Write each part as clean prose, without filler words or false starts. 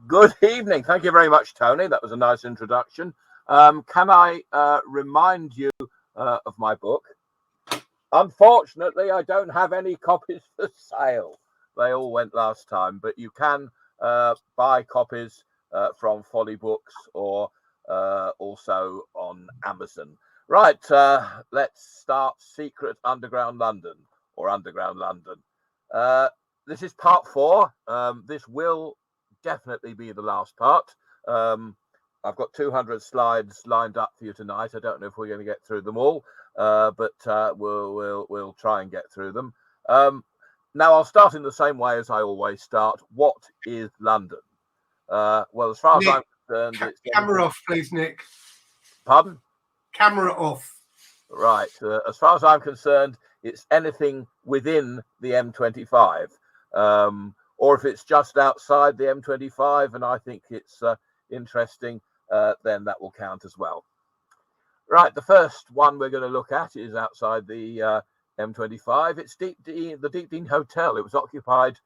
Good evening. Thank you very much, Tony. That was a nice introduction. Can I remind you of my book? Unfortunately, I don't have any copies for sale. They all went last time, but you can buy copies from Folly Books or also on Amazon. Right, let's start Secret Underground London or Underground London. This is part 4. This will definitely be the last part. I've got 200 slides lined up for you tonight. I don't know if we're going to get through them all, but we'll try and get through them. Now I'll start in the same way as I always start. What is London? Well, as far as I'm concerned, it's camera off, please, Nick. Pardon? Camera off. Right. As far as I'm concerned, it's anything within the M25, or if it's just outside the M25, and I think it's interesting, then that will count as well. Right. The first one we're going to look at is outside the M25. It's the DEEPDENE Hotel. It was occupied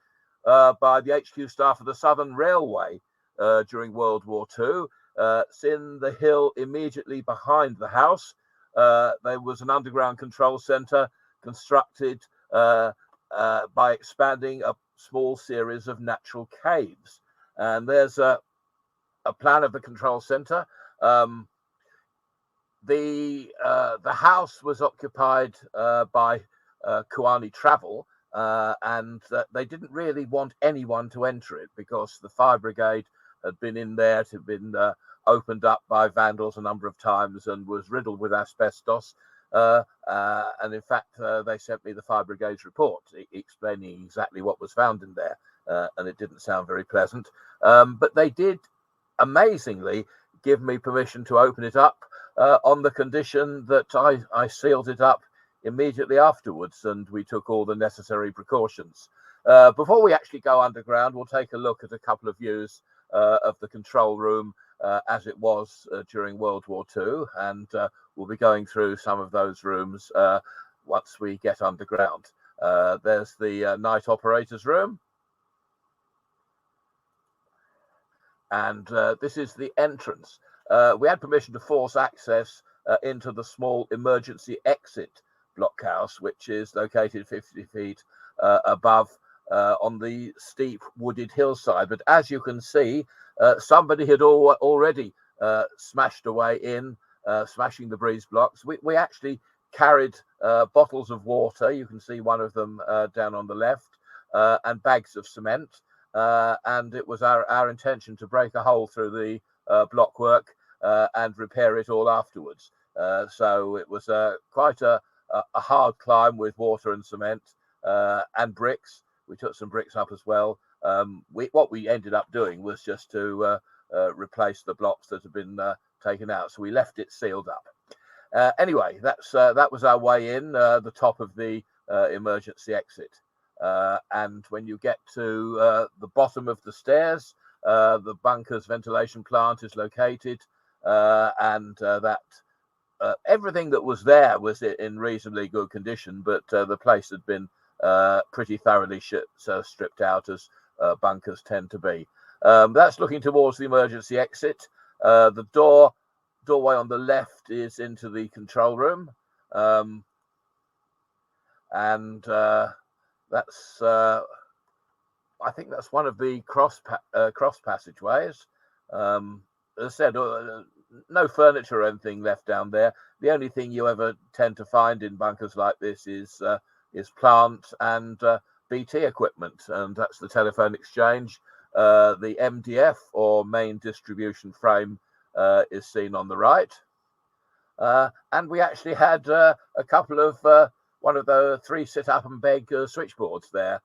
by the HQ staff of the Southern Railway during World War II. It's in the hill immediately behind the house. There was an underground control centre constructed by expanding a small series of natural caves. And there's a plan of the control centre. The house was occupied by Kuani Travel, and they didn't really want anyone to enter it because the fire brigade had been in there. It had been opened up by vandals a number of times and was riddled with asbestos. And in fact, they sent me the fire brigade's report explaining exactly what was found in there, and it didn't sound very pleasant. But they did amazingly give me permission to open it up on the condition that I sealed it up immediately afterwards, and we took all the necessary precautions. Before we actually go underground, we'll take a look at a couple of views of the control room as it was during World War II, and we'll be going through some of those rooms once we get underground. There's the night operator's room, and this is the entrance. We had permission to force access into the small emergency exit blockhouse, which is located 50 feet above on the steep wooded hillside. But as you can see, somebody had already smashed away in, smashing the breeze blocks. We actually carried bottles of water. You can see one of them down on the left, and bags of cement. And it was our intention to break a hole through the blockwork and repair it all afterwards. So it was quite a hard climb with water and cement and bricks. We took some bricks up as well. What we ended up doing was just to replace the blocks that had been taken out. So we left it sealed up. Anyway, that was our way in, the top of the emergency exit. And when you get to the bottom of the stairs, the bunker's ventilation plant is located, and that everything that was there was in reasonably good condition, but the place had been pretty thoroughly stripped out, as bunkers tend to be. That's looking towards the emergency exit. The doorway on the left is into the control room, and that's I think that's one of the cross passageways. As I said, no furniture or anything left down there. The only thing you ever tend to find in bunkers like this is plant and BT equipment, and that's the telephone exchange. The MDF, or main distribution frame, is seen on the right. And we actually had a couple of one of the 3 sit-up and beg switchboards there,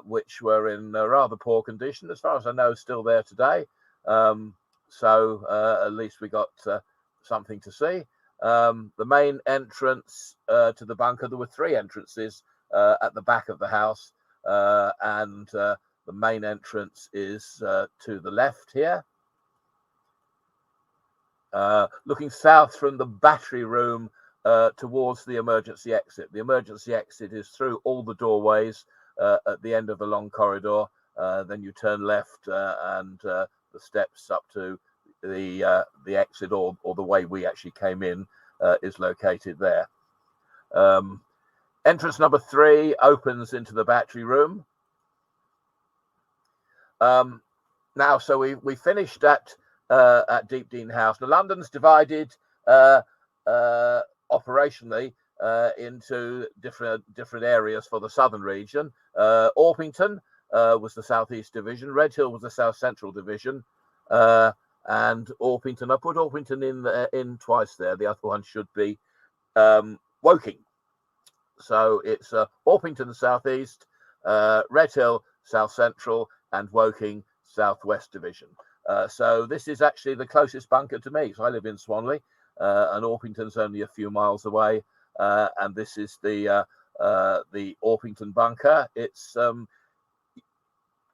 which were in rather poor condition. As far as I know, still there today. So at least we got something to see. The main entrance to the bunker, there were 3 entrances at the back of the house, and the main entrance is to the left here. Looking south from the battery room towards the emergency exit. The emergency exit is through all the doorways at the end of the long corridor. Then you turn left, and the the steps up to the exit, or the way we actually came in, is located there. Entrance number 3 opens into the battery room. Now, so we finished at DEEPDENE House. Now, London's divided operationally into different areas for the southern region. Orpington was the southeast division. Redhill was the south central division, and Orpington. I put Orpington in twice there. The other one should be Woking. So it's Orpington southeast, Redhill south central, and Woking southwest division. So this is actually the closest bunker to me. So I live in Swanley, and Orpington's only a few miles away. And this is the Orpington bunker. It's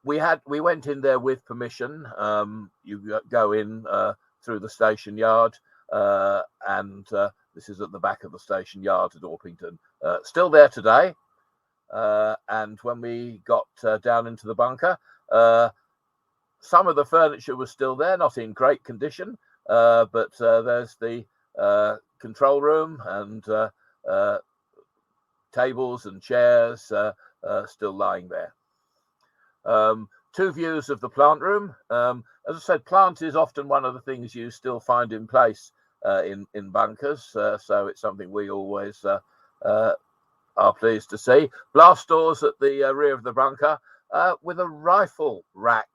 we went in there with permission. You go in through the station yard, and this is at the back of the station yard at Orpington. Still there today. And when we got down into the bunker, some of the furniture was still there, not in great condition, but there's the control room and tables and chairs still lying there. 2 views of the plant room. As I said, plant is often one of the things you still find in place in bunkers, so it's something we always are pleased to see. Blast doors at the rear of the bunker, with a rifle rack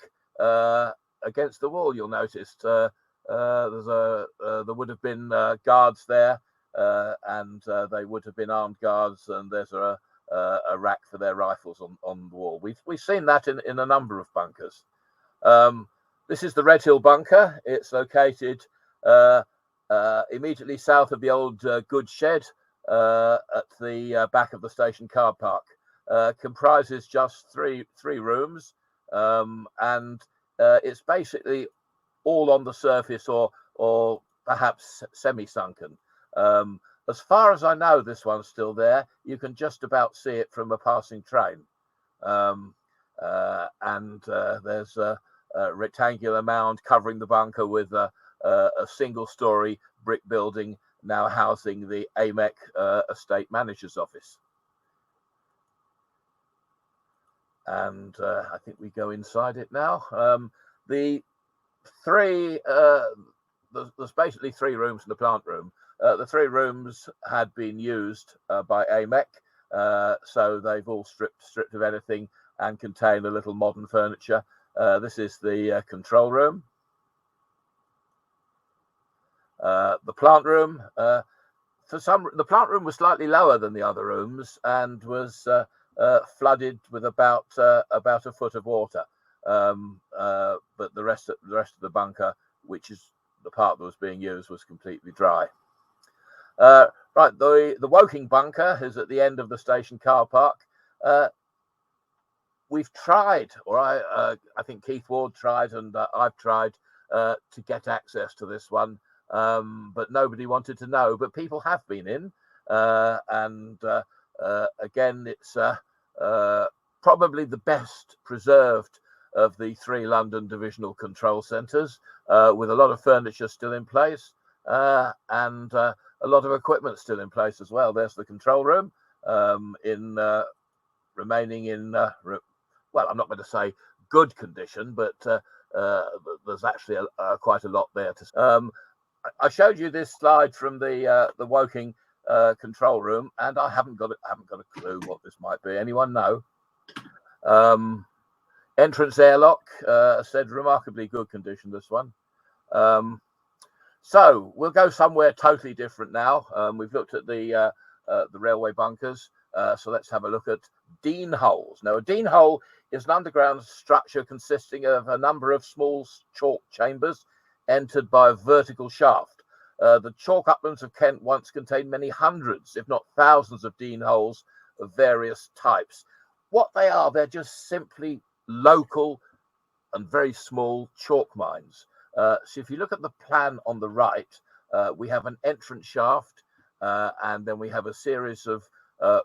against the wall. You'll notice there would have been guards there, and they would have been armed guards, and there's a rack for their rifles on the wall. We've seen that in a number of bunkers. This is the Redhill bunker. It's located immediately south of the old goods shed at the back of the station car park. Comprises just three rooms, and it's basically all on the surface, or perhaps semi-sunken. As far as I know, this one's still there. You can just about see it from a passing train. And there's a rectangular mound covering the bunker with a single-story brick building now housing the AMEC estate manager's office. And I think we go inside it now. There's basically 3 rooms in the plant room. The 3 rooms had been used by AMEC, so they've all stripped of anything and contain a little modern furniture. This is the control room. The plant room. The plant room was slightly lower than the other rooms and was flooded with about a foot of water. But the rest of the bunker, which is the part that was being used, was completely dry. Right, the Woking bunker is at the end of the station car park. We've tried, or I think Keith Ward tried, and I've tried to get access to this one, but nobody wanted to know. But people have been in, and again, it's probably the best preserved of the 3 London divisional control centres, with a lot of furniture still in place, and a lot of equipment still in place as well. There's the control room, remaining in, well, I'm not going to say good condition, but there's actually quite a lot there. I showed you this slide from the Woking control room, and I haven't got a clue what this might be. Anyone know? Entrance airlock, said remarkably good condition, this one. So we'll go somewhere totally different now. We've looked at the railway bunkers, so let's have a look at DENEHOLES. Now, a DENEHOLE is an underground structure consisting of a number of small chalk chambers entered by a vertical shaft. The chalk uplands of Kent once contained many hundreds, if not thousands, of DENEHOLES of various types. What they are, they're just simply local and very small chalk mines. So if you look at the plan on the right, we have an entrance shaft, and then we have a series of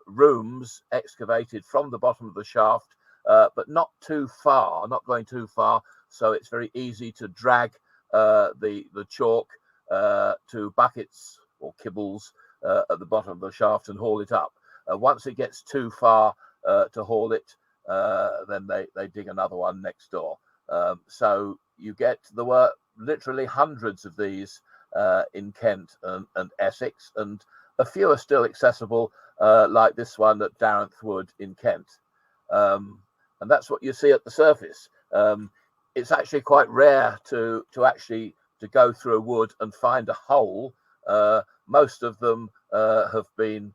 rooms excavated from the bottom of the shaft, but not too far, not going too far, so it's very easy to drag the chalk to buckets or kibbles at the bottom of the shaft and haul it up. Once it gets too far to haul it, then they dig another one next door. So there were literally hundreds of these in Kent and Essex, and a few are still accessible, like this one at Darenth Wood in Kent. And that's what you see at the surface. It's actually quite rare to go through a wood and find a hole. Most of them have been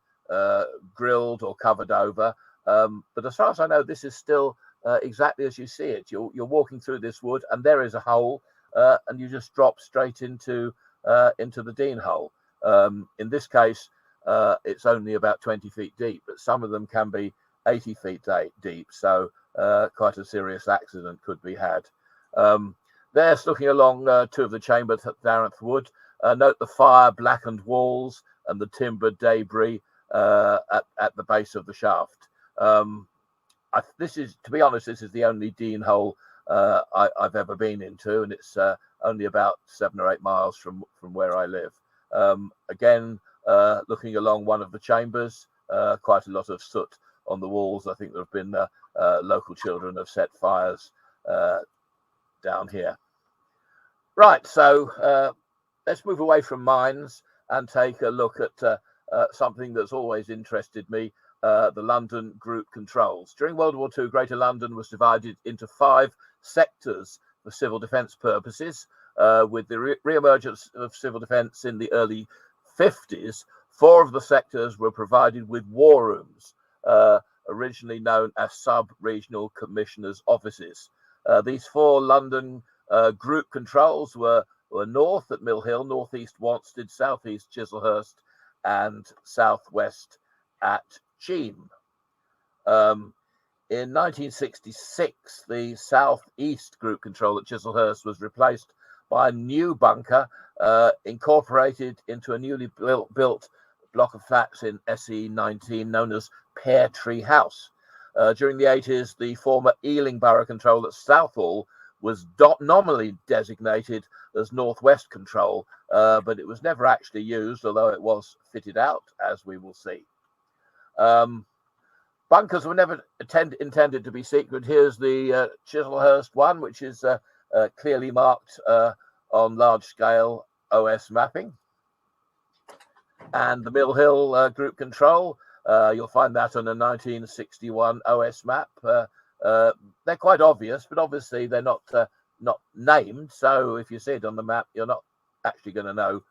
grilled or covered over. But as far as I know, this is still exactly as you see it. You're walking through this wood, and there is a hole, and you just drop straight into the DENEHOLE. In this case, it's only about 20 feet deep, but some of them can be 80 feet deep. So quite a serious accident could be had. There's looking along two of the chambers at Darenth Wood. Note the fire-blackened walls and the timber debris at the base of the shaft. To be honest, this is the only DENEHOLE I've ever been into, and it's only about 7 or 8 miles from where I live. Again, looking along one of the chambers, quite a lot of soot on the walls. I think there have been local children have set fires down here. Right, so let's move away from mines and take a look at something that's always interested me, the London group controls. During World War II, Greater London was divided into 5 sectors for civil defence purposes. With the re-emergence of civil defence in the early 50s, 4 of the sectors were provided with war rooms, originally known as sub-regional commissioners' offices. These 4 London group controls were north at Mill Hill, northeast Wanstead, southeast Chislehurst, and southwest at Cheam. In 1966, the southeast group control at Chislehurst was replaced by a new bunker incorporated into a newly built block of flats in SE19 known as Pear Tree House. During the 80s, the former Ealing Borough Control at Southall was nominally designated as Northwest Control, but it was never actually used, although it was fitted out, as we will see. Bunkers were never intended to be secret. Here's the Chislehurst one, which is clearly marked on large-scale OS mapping. And the Mill Hill group control, you'll find that on a 1961 OS map. They're quite obvious, but obviously they're not named. So if you see it on the map, you're not actually going to know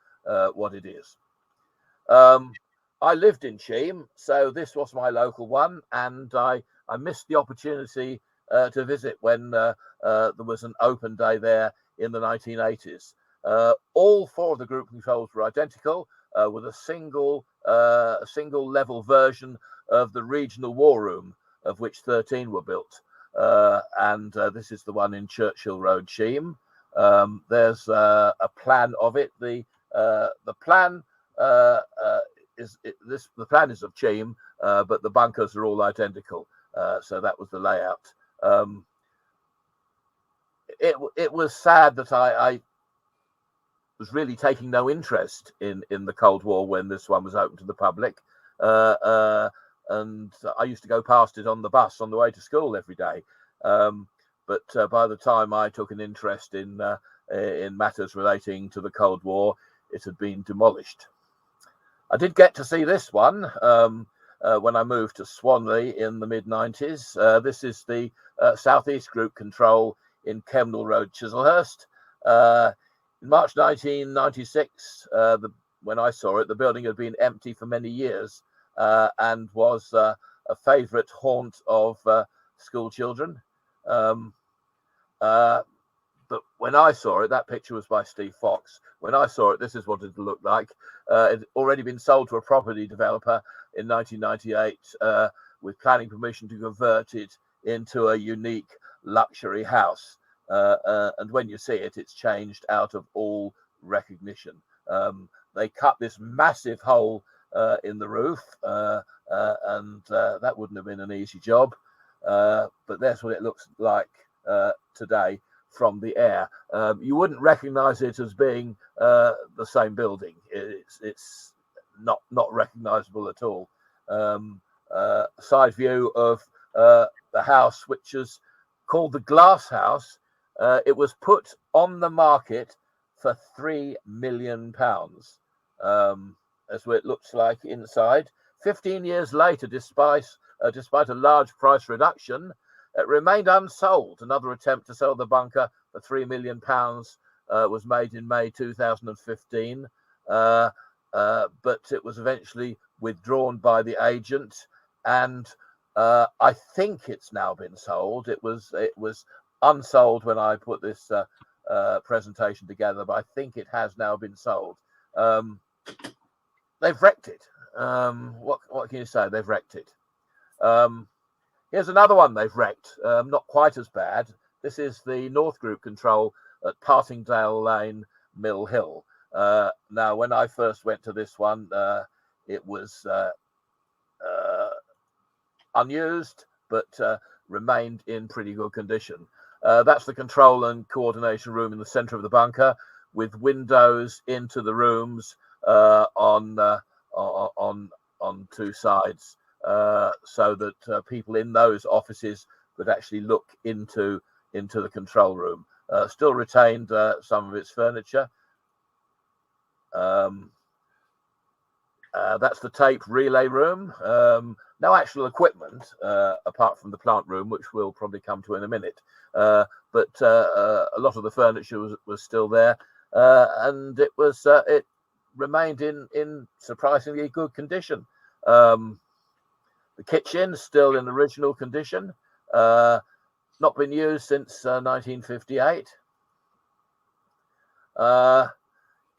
what it is. I lived in Cheam, so this was my local one, and I missed the opportunity to visit when there was an open day there in the 1980s. All 4 of the group controls were identical, with a single level version of the regional war room, of which 13 were built. And this is the one in Churchill Road, Cheam. There's a plan of it. The plan the plan is of Cheam, but the bunkers are all identical. So that was the layout. It was sad that I was really taking no interest in the Cold War when this one was open to the public, and I used to go past it on the bus on the way to school every day. But by the time I took an interest in matters relating to the Cold War, it had been demolished. I did get to see this one when I moved to Swanley in the mid-90s. This is the Southeast Group Control in Kemnal Road, Chislehurst. In March 1996, when I saw it, the building had been empty for many years and was a favourite haunt of school children. But when I saw it, that picture was by Steve Fox. When I saw it, this is what it looked like. It had already been sold to a property developer in 1998 with planning permission to convert it into a unique luxury house. And when you see it, it's changed out of all recognition. They cut this massive hole in the roof, and that wouldn't have been an easy job. But that's what it looks like today. from the air. You wouldn't recognise it as being the same building. It's not recognisable at all. Side view of the house, which is called the Glass House. It was put on the market for £3 million, as what it looks like inside. 15 years later, despite a large price reduction, it remained unsold. Another attempt to sell the bunker for £3 million was made in May 2015, but it was eventually withdrawn by the agent, and I think it's now been sold. It was unsold when I put this presentation together, but I think it has now been sold. They've wrecked it. What can you say? They've wrecked it. Here's another one they've wrecked. Not quite as bad. This is the North Group control at Partingdale Lane, Mill Hill. Now, when I first went to this one, it was unused, but remained in pretty good condition. That's the control and coordination room in the centre of the bunker, with windows into the rooms on two sides, so that people in those offices could actually look into the control room. Still retained some of its furniture. That's the tape relay room. No actual equipment apart from the plant room, which we'll probably come to in a minute. But a lot of the furniture was still there, and it remained in surprisingly good condition. The kitchen still in original condition, not been used since 1958.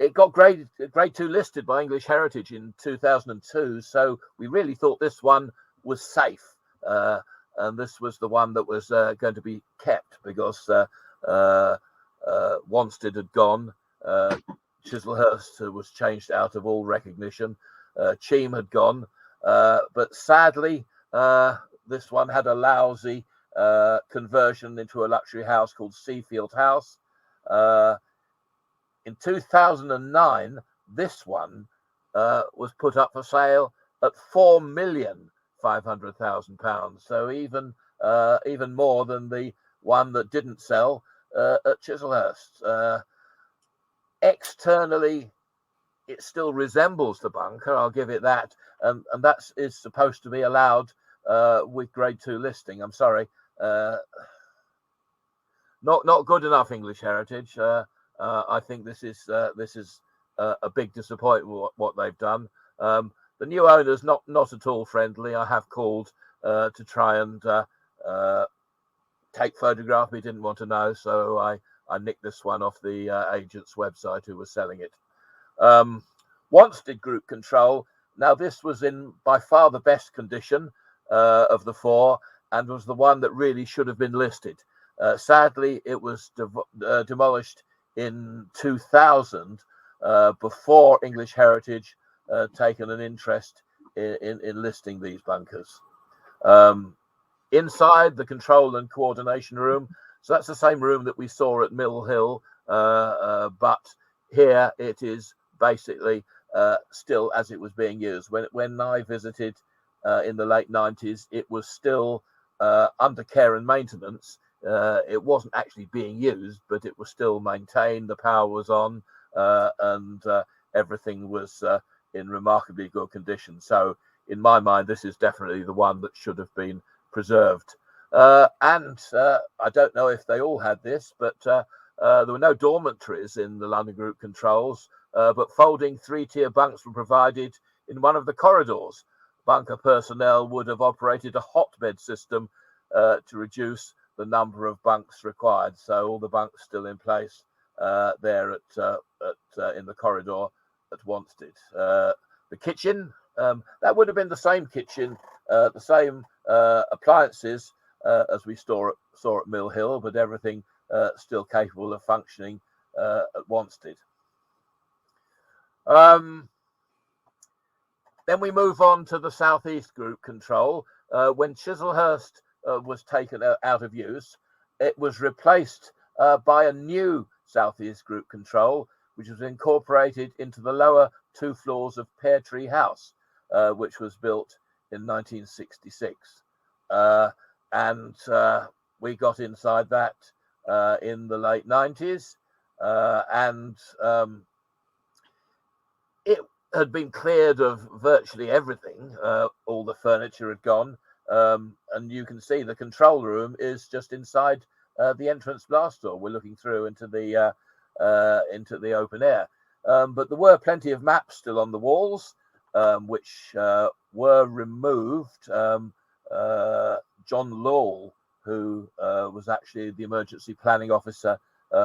It got grade 2 listed by English Heritage in 2002, so we really thought this one was safe, and this was the one that was going to be kept, because Wanstead had gone, Chislehurst was changed out of all recognition, Cheam had gone, but sadly this one had a lousy conversion into a luxury house called Seafield House. In 2009, this one was put up for sale at £4,500,000. So even more than the one that didn't sell at Chislehurst. Externally, it still resembles the bunker, I'll give it that, and that is supposed to be allowed with grade 2 listing. I'm sorry, not good enough, English Heritage. I think this is a big disappointment what they've done. The new owner's not at all friendly. I have called to try and take photograph. He didn't want to know, so I nicked this one off the agent's website who was selling it. Wanstead Group control. Now, this was in by far the best condition of the four, and was the one that really should have been listed. Sadly, it was demolished in 2000, before English Heritage taken an interest in listing these bunkers. Inside the control and coordination room, so that's the same room that we saw at Mill Hill, but here it is basically still as it was being used. When I visited in the late 90s, it was still under care and maintenance. It wasn't actually being used, but it was still maintained. The power was on, and everything was in remarkably good condition. So in my mind, this is definitely the one that should have been preserved. And I don't know if they all had this, but there were no dormitories in the London Group controls, but folding 3-tier bunks were provided in one of the corridors. Bunker personnel would have operated a hotbed system to reduce the number of bunks required. So all the bunks still in place there in the corridor at Wanstead. The kitchen, that would have been the same kitchen, the same appliances as we saw at Mill Hill, but everything still capable of functioning at Wanstead. Then we move on to the Southeast Group control. When Chislehurst was taken out of use, it was replaced by a new Southeast Group Control, which was incorporated into the lower 2 floors of Pear Tree House, which was built in 1966. And we got inside that in the late 90s, and it had been cleared of virtually everything. All the furniture had gone, and you can see the control room is just inside the entrance blast door. We're looking through into the open air, but there were plenty of maps still on the walls, which were removed. John Lawle, who was actually the emergency planning officer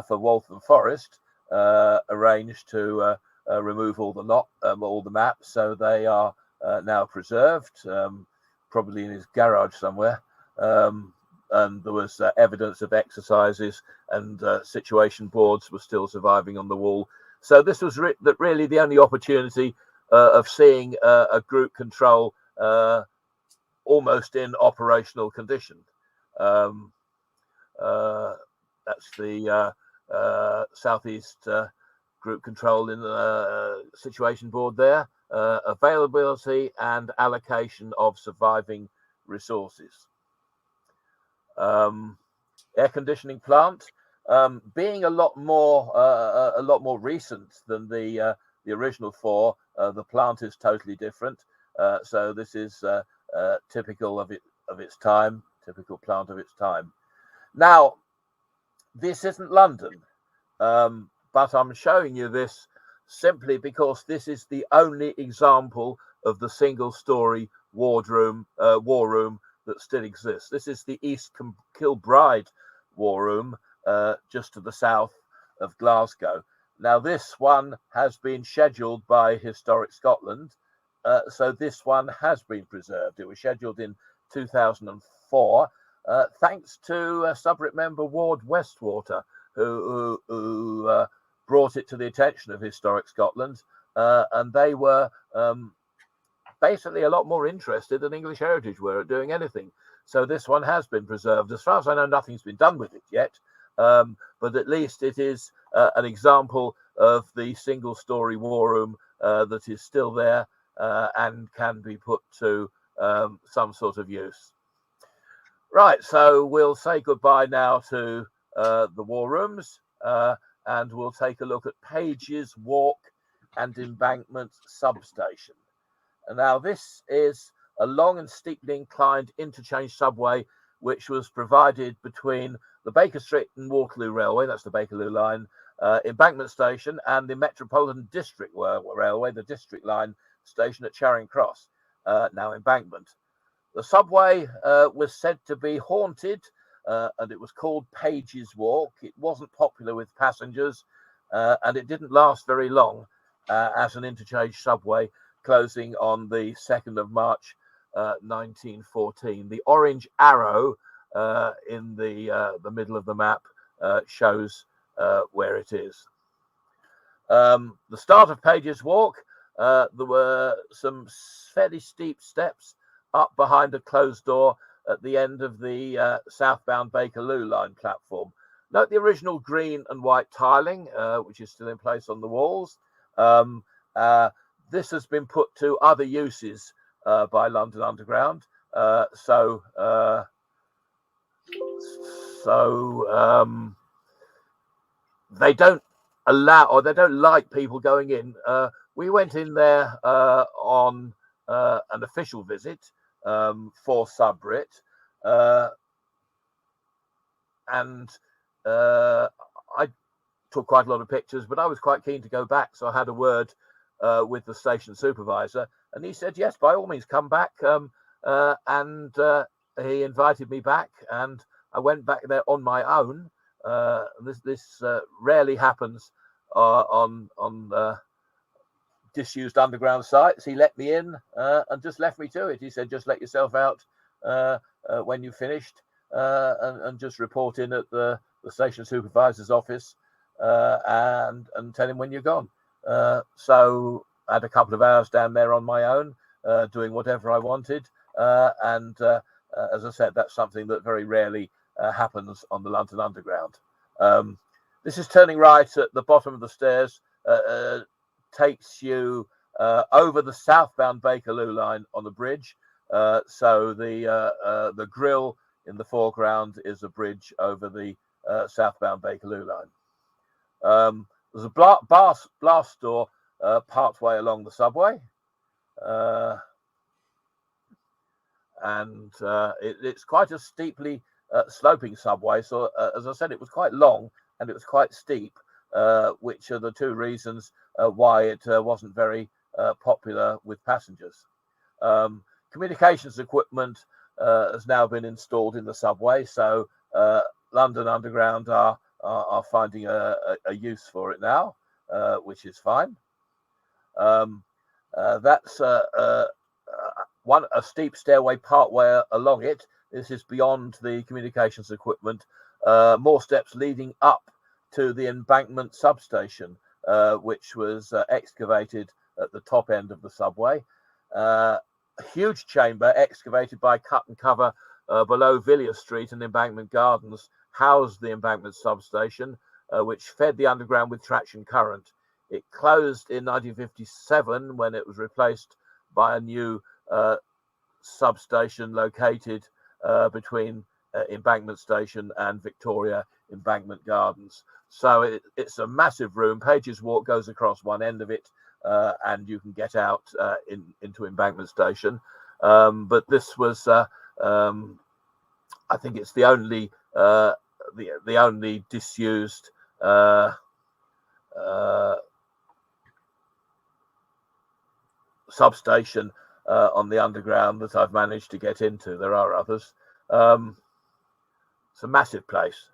for Waltham Forest, arranged to remove all the maps, so they are now preserved, probably in his garage somewhere. And there was evidence of exercises, and situation boards were still surviving on the wall. So this was really the only opportunity of seeing a group control almost in operational condition. That's the Southeast Group Control in the situation board there. Availability and allocation of surviving resources. Air conditioning plant, being a lot more recent than the original 4. The plant is totally different. So this is typical of its time, typical plant of its time. Now, this isn't London, but I'm showing you this simply because this is the only example of the single-story war room that still exists. This is the East Kilbride War Room, just to the south of Glasgow. Now, this one has been scheduled by Historic Scotland, so this one has been preserved. It was scheduled in 2004, thanks to Subret member Ward Westwater, who brought it to the attention of Historic Scotland, and they were basically a lot more interested than English Heritage were at doing anything. So this one has been preserved. As far as I know, nothing's been done with it yet, but at least it is an example of the single-story war room that is still there and can be put to some sort of use. Right, so we'll say goodbye now to the war rooms, and we'll take a look at Page's Walk and Embankment Substation. And now this is a long and steeply inclined interchange subway, which was provided between the Baker Street and Waterloo Railway, that's the Bakerloo line, Embankment Station, and the Metropolitan District Railway, the District Line station at Charing Cross, now Embankment. The subway was said to be haunted, and it was called Page's Walk. It wasn't popular with passengers, and it didn't last very long as an interchange subway, closing on the 2nd of March 1914. The orange arrow in the middle of the map shows where it is. The start of Page's Walk, there were some fairly steep steps up behind a closed door at the end of the southbound Bakerloo line platform. Note the original green and white tiling, which is still in place on the walls. This has been put to other uses by London Underground. So they don't allow, or they don't like people going in. We went in there on an official visit for Subret, and I took quite a lot of pictures, but I was quite keen to go back, so I had a word with the station supervisor, and he said, yes, by all means, come back. And he invited me back, and I went back there on my own. This rarely happens on disused underground sites. He let me in and just left me to it. He said, just let yourself out when you finished, and just report in at the station supervisor's office and tell him when you're gone. So I had a couple of hours down there on my own, doing whatever I wanted. And as I said, that's something that very rarely happens on the London Underground. This is turning right at the bottom of the stairs, takes you over the southbound Bakerloo line on the bridge. So the grill in the foreground is a bridge over the southbound Bakerloo line. There's a blast door partway along the subway. And it's quite a steeply sloping subway. So as I said, it was quite long and it was quite steep, which are the two reasons why it wasn't very popular with passengers. Communications equipment has now been installed in the subway, so London Underground are finding a use for it now, which is fine. That's a steep stairway partway along it. This is beyond the communications equipment. More steps leading up to the embankment substation, which was excavated at the top end of the subway. A huge chamber excavated by cut and cover below Villiers Street and Embankment Gardens housed the embankment substation, which fed the underground with traction current. It closed in 1957 when it was replaced by a new substation located between Embankment Station and Victoria Embankment Gardens. So it's a massive room. Pages Walk goes across one end of it, and you can get out into Embankment Station. But this was, I think, it's the only disused substation on the underground that I've managed to get into. There are others. It's a massive place.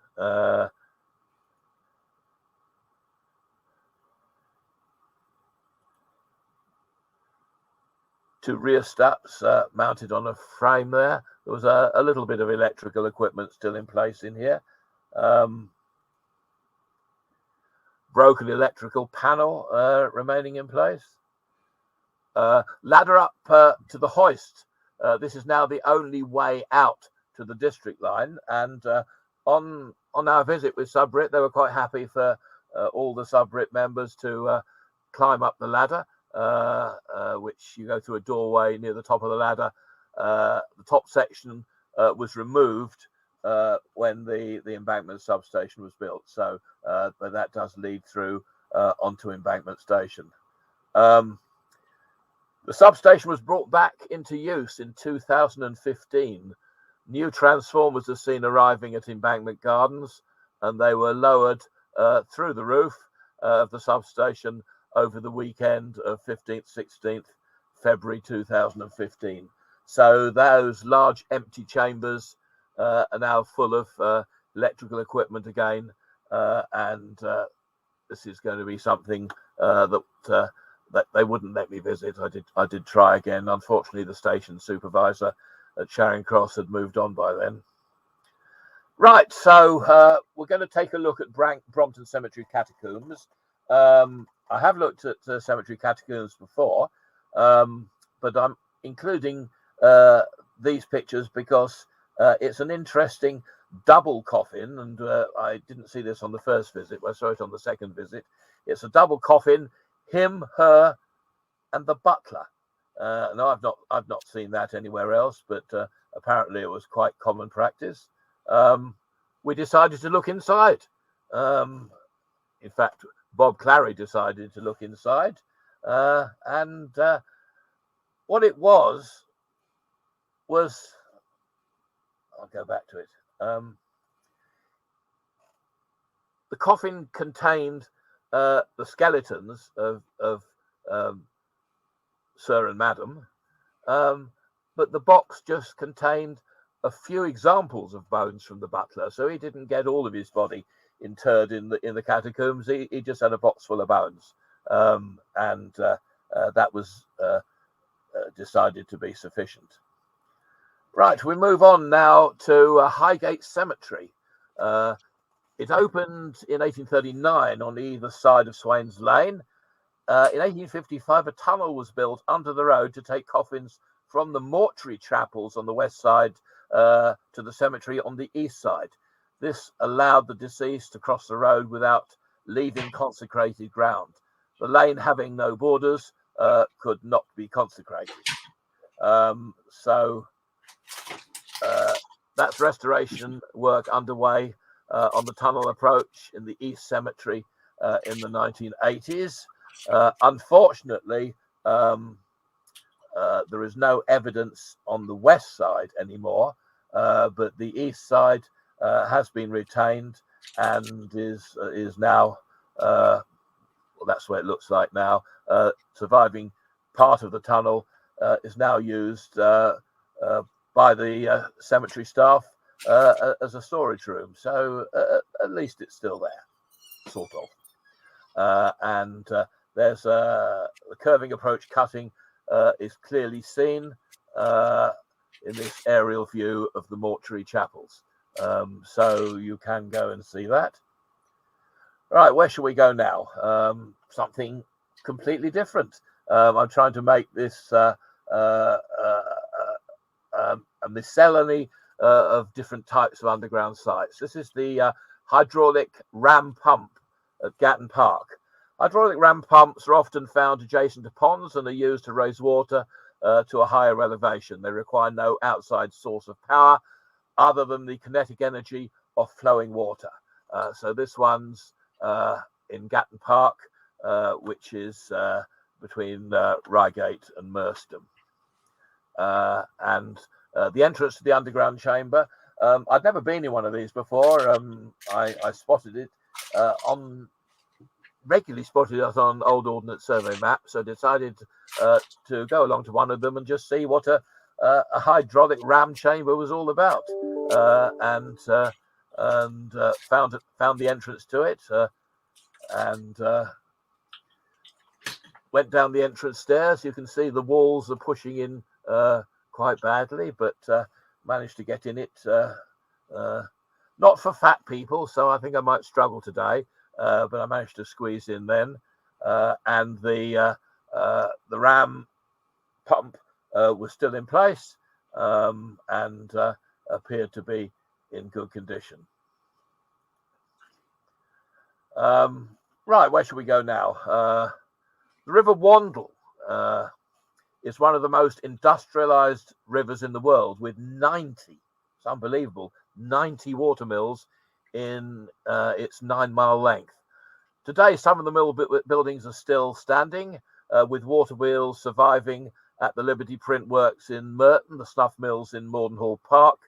Two rear steps mounted on a frame there. There was a little bit of electrical equipment still in place in here. Broken electrical panel remaining in place. Ladder up to the hoist. This is now the only way out to the district line. And on our visit with Subrit, they were quite happy for all the Subrit members to climb up the ladder, which you go through a doorway near the top of the ladder. The top section was removed when the embankment substation was built. So, but that does lead through onto Embankment Station. The substation was brought back into use in 2015. New transformers are seen arriving at Embankment Gardens, and they were lowered through the roof of the substation over the weekend of 15th, 16th February 2015. So those large empty chambers are now full of electrical equipment again, and this is going to be something that they wouldn't let me visit. I did try again. Unfortunately, the station supervisor at Charing Cross had moved on by then. Right, so we're going to take a look at Brompton Cemetery Catacombs. I have looked at Cemetery Catacombs before, but I'm including these pictures because it's an interesting double coffin, and I didn't see this on the first visit. I saw it on the second visit. It's a double coffin, him, her, and the butler. No, I've not seen that anywhere else, but apparently it was quite common practice. We decided to look inside. In fact, Bob Clary decided to look inside, and what it was I'll go back to it. The coffin contained the skeletons of Sir and Madam, but the box just contained a few examples of bones from the butler, so he didn't get all of his body interred in the catacombs. He just had a box full of bones, and that was decided to be sufficient. Right, we move on now to Highgate Cemetery. It opened in 1839 on either side of Swains Lane. In 1855, a tunnel was built under the road to take coffins from the mortuary chapels on the west side to the cemetery on the east side. This allowed the deceased to cross the road without leaving consecrated ground. The lane, having no borders, could not be consecrated. So that's restoration work underway on the tunnel approach in the East Cemetery in the 1980s. Unfortunately, there is no evidence on the west side anymore, but the east side has been retained and is now, well, that's what it looks like now. Surviving part of the tunnel is now used by the cemetery staff as a storage room. So at least it's still there, sort of. And there's the curving approach cutting is clearly seen in this aerial view of the mortuary chapels. So you can go and see that. Right, where shall we go now? Something completely different. I'm trying to make this a miscellany of different types of underground sites. This is the hydraulic ram pump at Gatton Park. Hydraulic ram pumps are often found adjacent to ponds and are used to raise water to a higher elevation. They require no outside source of power other than the kinetic energy of flowing water. So this one's in Gatton Park, which is between Reigate and Merstham. And the entrance to the underground chamber, I'd never been in one of these before. I spotted it regularly spotted it on old Ordnance Survey maps, so decided to go along to one of them and just see what a hydraulic ram chamber was all about, and found the entrance to it, and went down the entrance stairs. You can see the walls are pushing in quite badly, but managed to get in it. Not for fat people, so I think I might struggle today. But I managed to squeeze in then, and the ram pump was still in place and appeared to be in good condition. Right, where should we go now? The River Wandle is one of the most industrialized rivers in the world, with 90, it's unbelievable, 90 watermills in its 9-mile length. Today, some of the mill buildings are still standing, with water wheels surviving at the Liberty Print Works in Merton, the Snuff Mills in Mordenhall Park,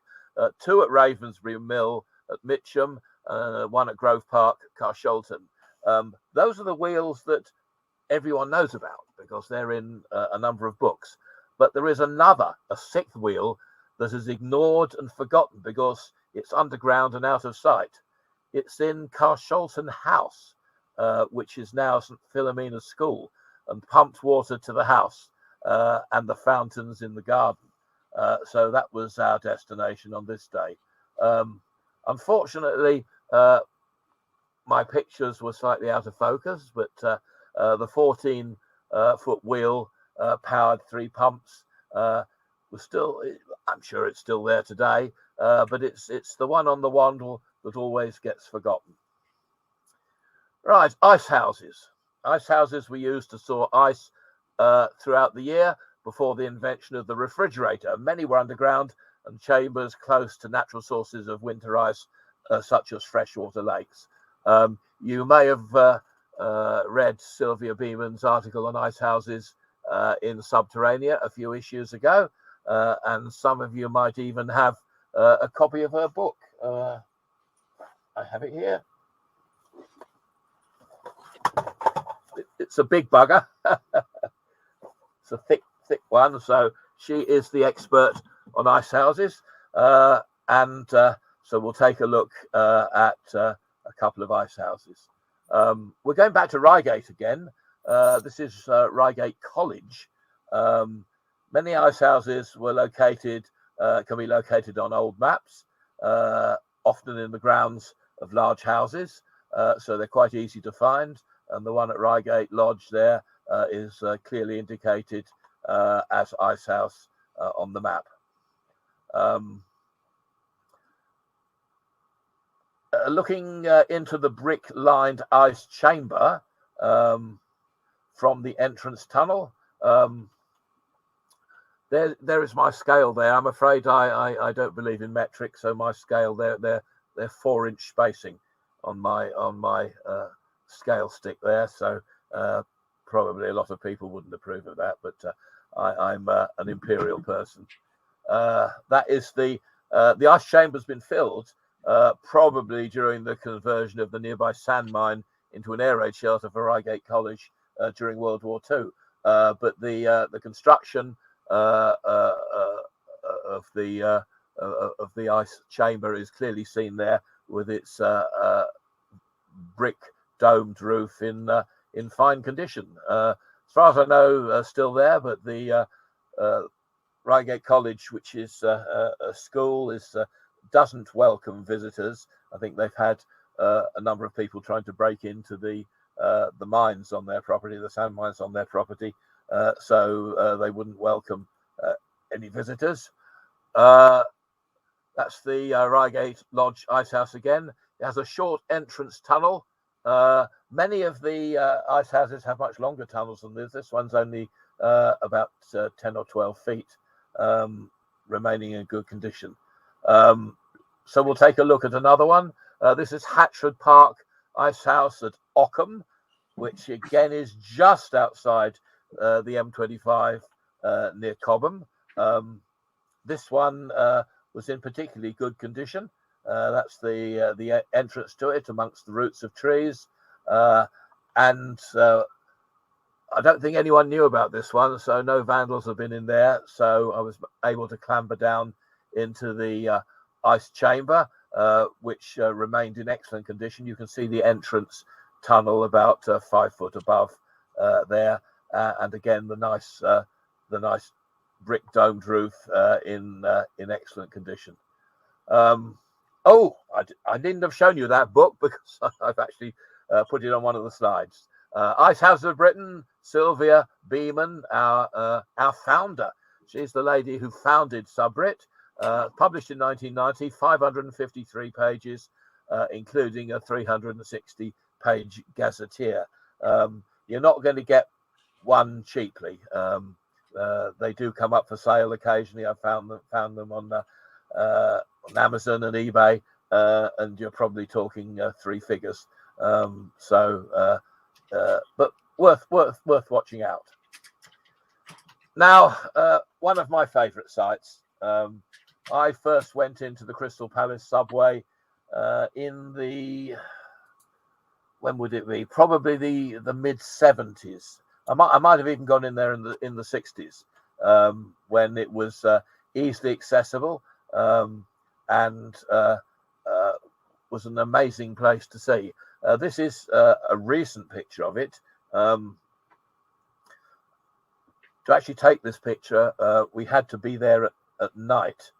2 at Ravensbury Mill at Mitcham, 1 at Grove Park, Carshalton. Those are the wheels that everyone knows about because they're in a number of books. But there is another, a 6th wheel, that is ignored and forgotten because it's underground and out of sight. It's in Carshalton House, which is now St Philomena's School, and pumps water to the house and the fountains in the garden. So that was our destination on this day. Unfortunately, my pictures were slightly out of focus, but the 14-foot wheel powered 3 pumps was still, I'm sure it's still there today, but it's the one on the Wandle that always gets forgotten. Right, ice houses. Ice houses were used to store ice throughout the year before the invention of the refrigerator. Many were underground and chambers close to natural sources of winter ice, such as freshwater lakes. You may have read Sylvia Beeman's article on ice houses in Subterranea a few issues ago, and some of you might even have a copy of her book. I have it here. It's a big bugger. It's a thick one. So she is the expert on ice houses, and so we'll take a look at a couple of ice houses. We're going back to Reigate again. This is Reigate College. Many ice houses were located, can be located on old maps, often in the grounds of large houses, so they're quite easy to find. And the one at Reigate Lodge there is clearly indicated as ice house on the map. looking into the brick-lined ice chamber from the entrance tunnel. There is my scale there. I'm afraid I don't believe in metric, so my scale they're 4-inch spacing on my scale stick there. So probably a lot of people wouldn't approve of that, but I'm an imperial person. That is the ice chamber's been filled probably during the conversion of the nearby sand mine into an air raid shelter for Reigate College during World War II. But the construction of the ice chamber is clearly seen there, with its brick domed roof in fine condition. As far as I know, still there, but the Reigate College, which is a school, doesn't welcome visitors. I think they've had a number of people trying to break into the mines on their property, the sand mines on their property, so they wouldn't welcome any visitors. That's the Reigate Lodge Ice House again. It has a short entrance tunnel. Many of the ice houses have much longer tunnels than this. This one's only about 10 or 12 feet, remaining in good condition. So we'll take a look at another one. This is Hatchford Park Ice House at Ockham, which again is just outside the M25 near Cobham. This one was in particularly good condition. That's the entrance to it amongst the roots of trees. And I don't think anyone knew about this one, so no vandals have been in there. So I was able to clamber down into the ice chamber, which remained in excellent condition. You can see the entrance tunnel about 5 foot above there, and again the nice brick domed roof in excellent condition. I didn't have shown you that book because I've actually put it on one of the slides. Ice Houses of Britain, Sylvia Beeman, our founder. She's the lady who founded Subrit. Published in 1990, 553 pages, including a 360-page gazetteer. You're not going to get one cheaply. They do come up for sale occasionally. I've found them on Amazon and eBay, and you're probably talking 3 figures. But worth watching out. Now, one of my favourite sites. I first went into the Crystal Palace subway in the, when would it be? Probably the mid-70s. I might have even gone in there in the 60s, when it was easily accessible, and was an amazing place to see. This is a recent picture of it. To actually take this picture, we had to be there at night.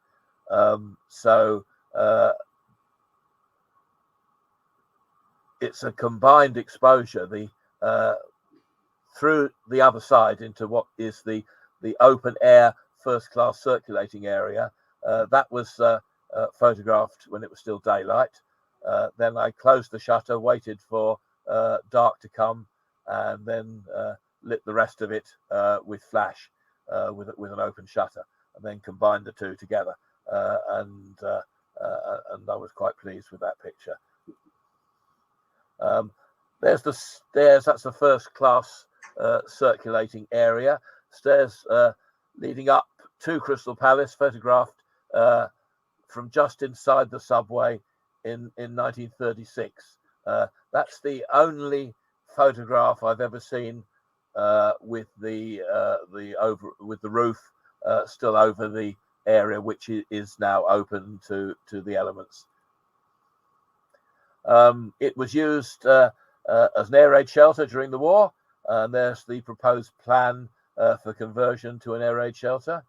It's a combined exposure, through the other side into what is the open air first class circulating area. That was photographed when it was still daylight. Then I closed the shutter, waited for dark to come, and then lit the rest of it with flash, with an open shutter, and then combined the two together. And I was quite pleased with that picture. There's the stairs. That's the first class circulating area. Stairs leading up to Crystal Palace, photographed from just inside the subway in 1936. That's the only photograph I've ever seen with the roof still over the area, which is now open to the elements. It was used as an air raid shelter during the war, and there's the proposed plan for conversion to an air raid shelter.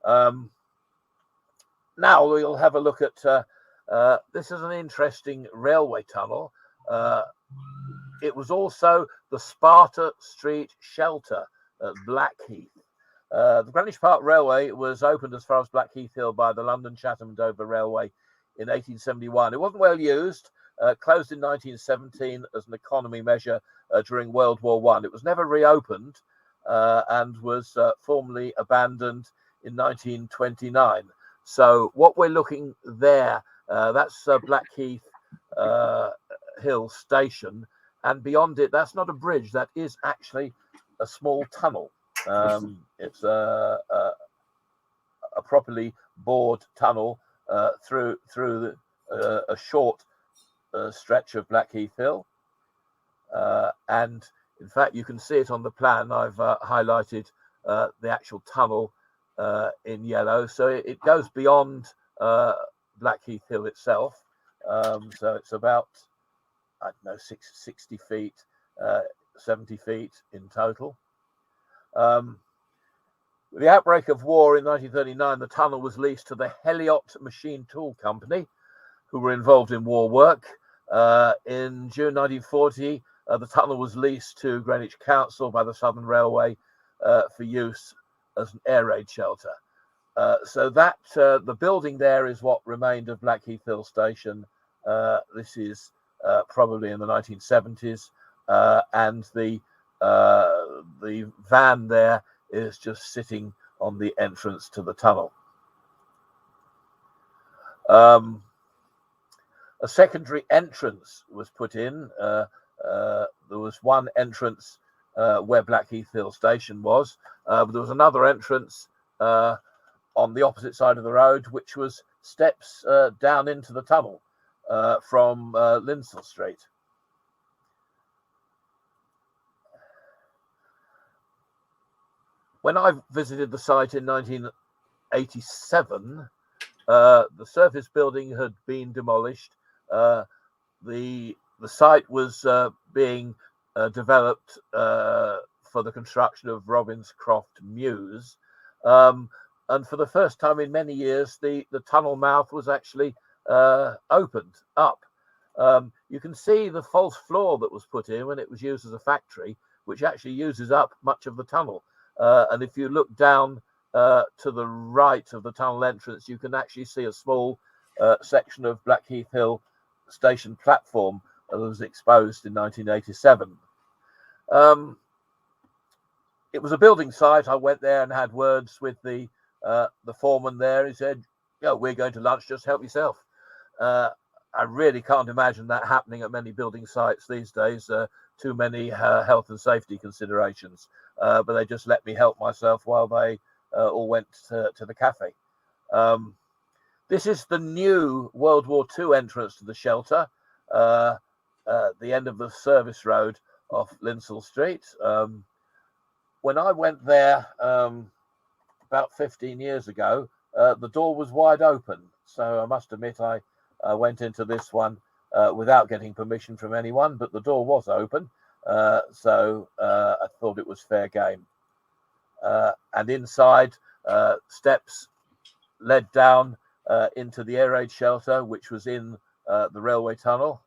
Now we'll have a look at this is an interesting railway tunnel. It was also the Sparta Street shelter at Blackheath. The Greenwich Park Railway was opened as far as Blackheath Hill by the London, Chatham and Dover Railway in 1871. It wasn't well used, closed in 1917 as an economy measure during World War I. It was never reopened and was formally abandoned in 1929. So what we're looking there, that's Blackheath Hill Station, and beyond it, that's not a bridge, that is actually a small tunnel. It's a properly bored tunnel through a short stretch of Blackheath Hill, and in fact you can see it on the plan. I've highlighted the actual tunnel in yellow, so it goes beyond Blackheath Hill itself. So it's about, I don't know, 60 feet, 70 feet in total. With the outbreak of war in 1939, the tunnel was leased to the Heliot Machine Tool Company, who were involved in war work. In June 1940, the tunnel was leased to Greenwich Council by the Southern Railway for use as an air raid shelter. So that the building there is what remained of Blackheath Hill Station. This is probably in the 1970s, and the van there is just sitting on the entrance to the tunnel. A secondary entrance was put in. There was one entrance where Blackheath Hill Station was, but there was another entrance on the opposite side of the road, which was steps down into the tunnel from Linsell Street. When I visited the site in 1987, the surface building had been demolished. The site was being developed for the construction of Robinscroft Mews, and for the first time in many years, the tunnel mouth was actually opened up. You can see the false floor that was put in when it was used as a factory, which actually uses up much of the tunnel. And if you look down to the right of the tunnel entrance, you can actually see a small section of Blackheath Hill Station platform that was exposed in 1987. It was a building site. I went there and had words with the foreman there. He said, "Yeah, we're going to lunch, just help yourself." I really can't imagine that happening at many building sites these days. Too many health and safety considerations. But they just let me help myself while they all went to the cafe. This is the new World War II entrance to the shelter, the end of the service road off Linsell Street. When I went there about 15 years ago, the door was wide open. So I must admit I went into this one without getting permission from anyone, but the door was open. So I thought it was fair game. And inside, steps led down into the air raid shelter, which was in the railway tunnel.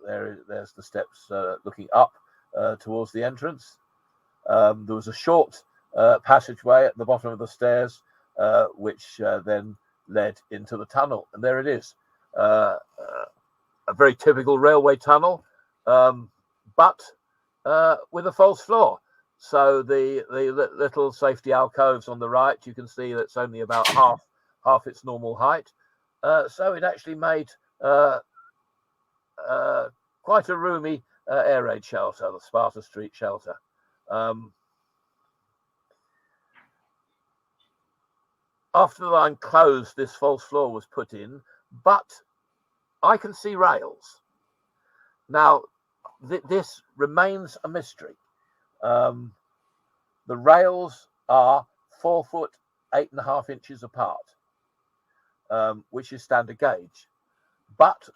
There's the steps looking up towards the entrance. There was a short passageway at the bottom of the stairs, which then led into the tunnel. And there it is, a very typical railway tunnel, but with a false floor. So the little safety alcoves on the right, you can see that's only about half its normal height. So it actually made quite a roomy air raid shelter, the Sparta Street shelter. After the line closed, this false floor was put in, but I can see rails. Now, this remains a mystery. The rails are 4 foot 8.5 inches apart, which is standard gauge. But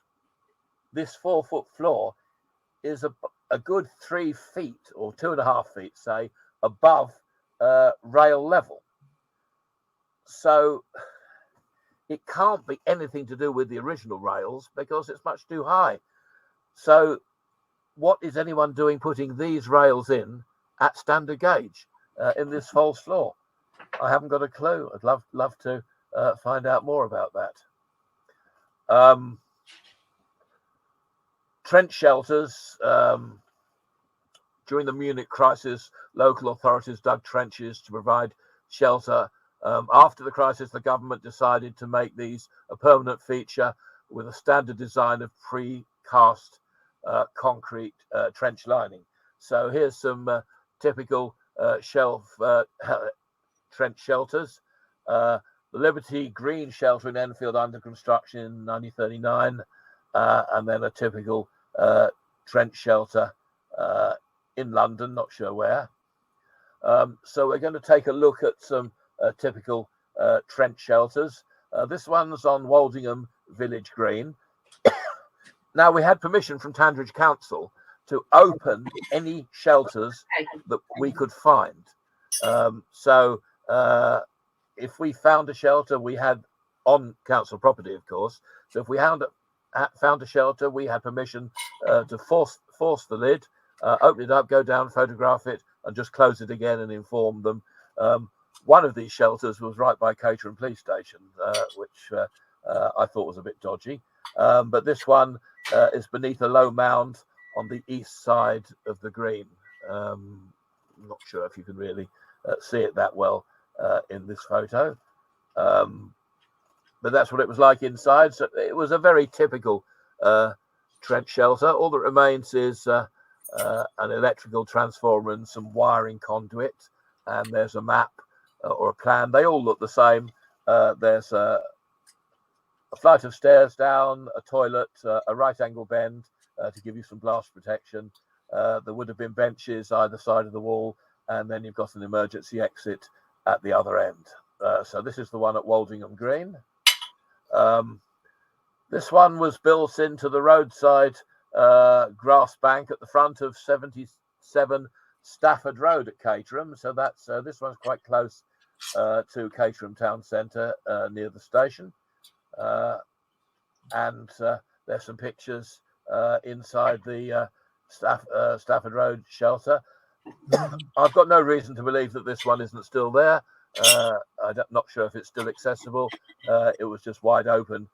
this 4 foot floor is a good 3 feet or 2.5 feet, say, above rail level. So it can't be anything to do with the original rails because it's much too high. So what is anyone doing putting these rails in at standard gauge in this false floor? I haven't got a clue. I'd love to find out more about that. Trench shelters. During the Munich crisis, local authorities dug trenches to provide shelter. After the crisis, the government decided to make these a permanent feature with a standard design of precast concrete trench lining. So here's some typical trench shelters. The Liberty Green shelter in Enfield under construction in 1939, and then a typical trench shelter in London, not sure where. So we're going to take a look at some typical trench shelters. This one's on Woldingham Village Green. Now, we had permission from Tandridge Council to open any shelters that we could find. So if we found a shelter, we had on council property, of course. So if we found a shelter, we had permission to force the lid, open it up, go down, photograph it, and just close it again and inform them. One of these shelters was right by Caterham Police Station, which I thought was a bit dodgy. But this one is beneath a low mound on the east side of the green. I'm not sure if you can really see it that well in this photo. But that's what it was like inside. So it was a very typical trench shelter. All that remains is an electrical transformer and some wiring conduit. And there's a map or a plan. They all look the same. There's a flight of stairs down, a toilet, a right angle bend to give you some blast protection. There would have been benches either side of the wall, and then you've got an emergency exit at the other end. So this is the one at Woldingham Green. This one was built into the roadside grass bank at the front of 77 Stafford Road at Caterham. So that's this one's quite close to Caterham Town Centre near the station. And there's some pictures inside the Stafford Road shelter. I've got no reason to believe that this one isn't still there. I'm not sure if it's still accessible. It was just wide open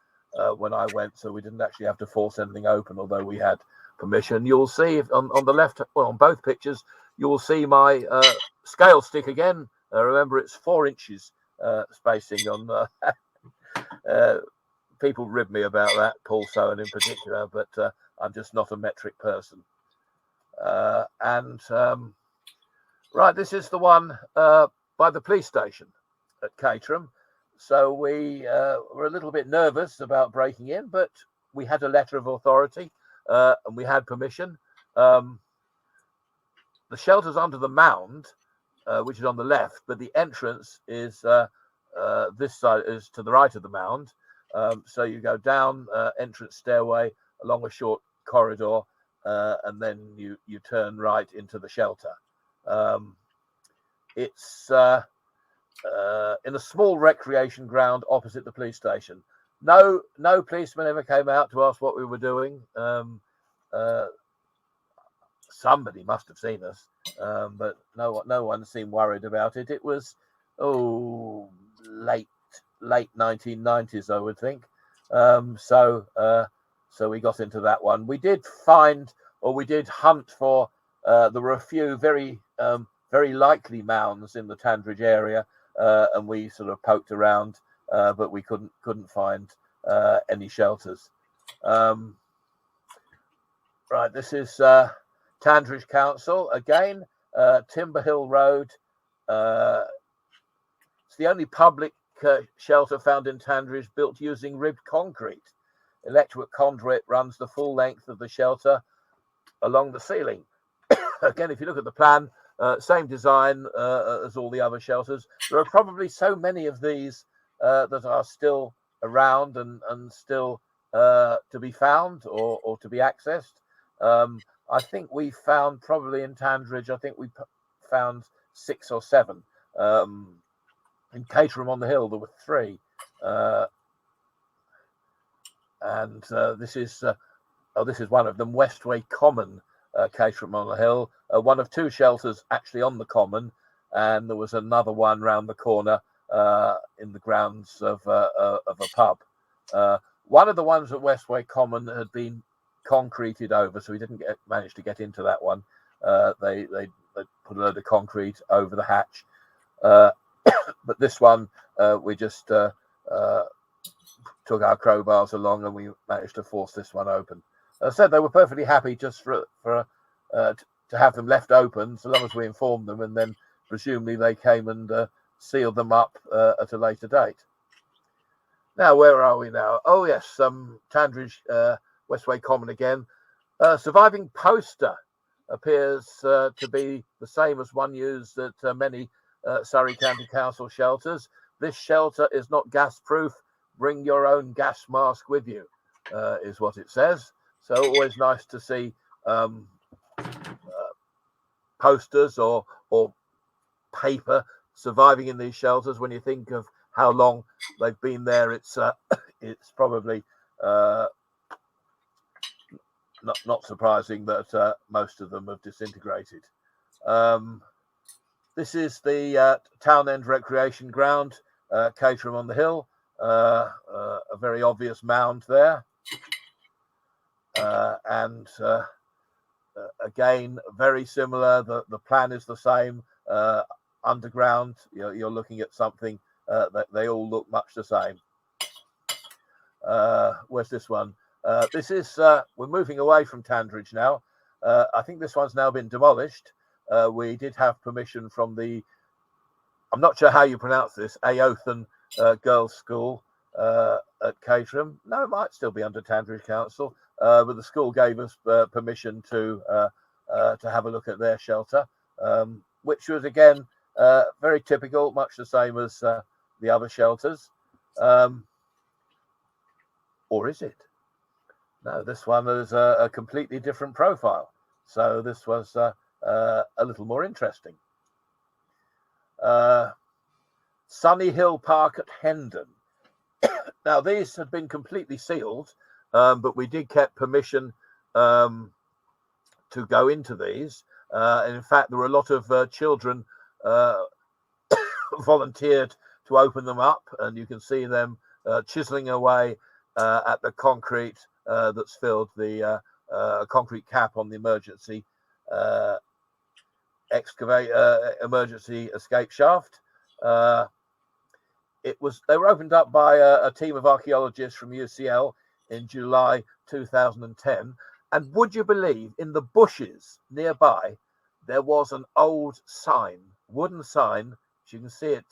when I went, so we didn't actually have to force anything open, although we had permission. You'll see on the left, well, on both pictures, you will see my scale stick again. Remember, it's 4 inches spacing on. People rib me about that, Paul Sowen in particular, but I'm just not a metric person. Right, this is the one by the police station at Caterham. So we were a little bit nervous about breaking in, but we had a letter of authority and we had permission. The shelter's under the mound, which is on the left, but the entrance is this side, is to the right of the mound. So you go down entrance stairway along a short corridor, and then you turn right into the shelter. It's in a small recreation ground opposite the police station. No policeman ever came out to ask what we were doing. Somebody must have seen us, but no one seemed worried about it. It was late 1990s, I would think. So we got into that one. We did hunt for. There were a few very likely mounds in the Tandridge area, and we sort of poked around, but we couldn't find any shelters. Right, this is Tandridge Council again, Timber Hill Road. It's the only public shelter found in Tandridge built using ribbed concrete. Electric conduit runs the full length of the shelter along the ceiling. Again, if you look at the plan, same design as all the other shelters. There are probably so many of these that are still around and still to be found or to be accessed. I think we found probably in Tandridge, I think we found 6 or 7. In Caterham-on-the-Hill, there were 3. And this is one of them, Westway Common, Caterham-on-the-Hill, one of 2 shelters actually on the common, and there was another one round the corner in the grounds of a pub. One of the ones at Westway Common had been concreted over, so we didn't manage to get into that one. They put a load of concrete over the hatch, but this one we just took our crowbars along and we managed to force this one open. As I said, they were perfectly happy just to have them left open, so long as we informed them, and then presumably they came and sealed them up at a later date. Now, where are we now? Oh yes, Tandridge, Westway Common again. Surviving poster appears to be the same as one used at many Surrey County Council shelters. This shelter is not gas proof. Bring your own gas mask with you, is what it says. So always nice to see posters or paper surviving in these shelters. When you think of how long they've been there, it's probably not surprising that most of them have disintegrated. This is the Town End Recreation Ground, CATERSUM-on-the-HILL. A very obvious mound there, and again very similar. The plan is the same. Underground, you're looking at something that they all look much the same. Where's this one? This is we're moving away from Tandridge now. I think this one's now been demolished. We did have permission from the, I'm not sure how you pronounce this, Aothan Girls' School at Caterham. No, it might still be under Tandridge Council, but the school gave us permission to have a look at their shelter, which was again very typical, much the same as the other shelters. Or is it? No, this one is a completely different profile. So this was a little more interesting. Sunny Hill Park at Hendon. Now, these had been completely sealed, but we did get permission to go into these. And in fact, there were a lot of children volunteered to open them up, and you can see them chiseling away at the concrete that's filled the concrete cap on the emergency emergency escape shaft. They were opened up by a team of archaeologists from UCL in July 2010. And would you believe, in the bushes nearby, there was an old sign, wooden sign, as you can see it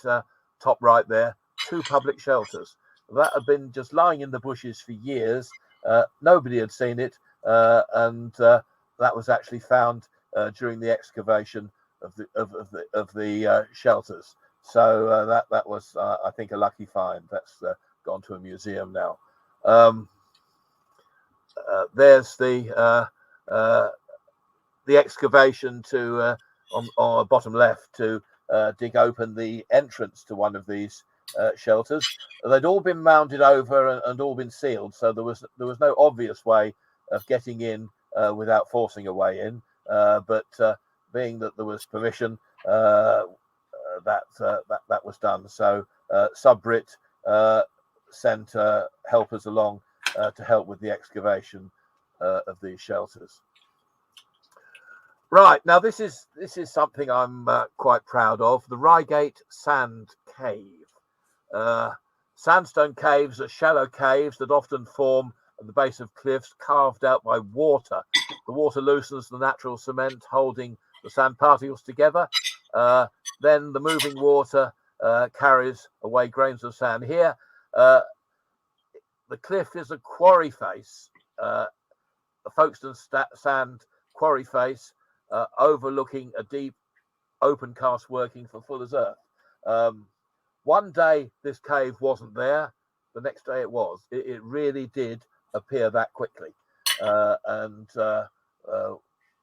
top right there, 2 public shelters. That had been just lying in the bushes for years. Nobody had seen it, and that was actually found during the excavation of the shelters. So that was, I think, a lucky find. That's gone to a museum now. There's the excavation to on bottom left to dig open the entrance to one of these shelters. They'd all been mounded over and all been sealed, so there was no obvious way of getting in without forcing a way in. But being that there was permission, that was done. So SUBSTATION sent helpers along to help with the excavation of these shelters. Right, now this is something I'm quite proud of. The REIGATE Sand Cave. Sandstone caves are shallow caves that often form at the base of cliffs carved out by water. The water loosens the natural cement holding the sand particles together. Then the moving water carries away grains of sand. Here, the cliff is a quarry face, a Folkestone sand quarry face overlooking a deep open cast working for Fuller's Earth. One day this cave wasn't there, the next day it was. It really did appear that quickly. And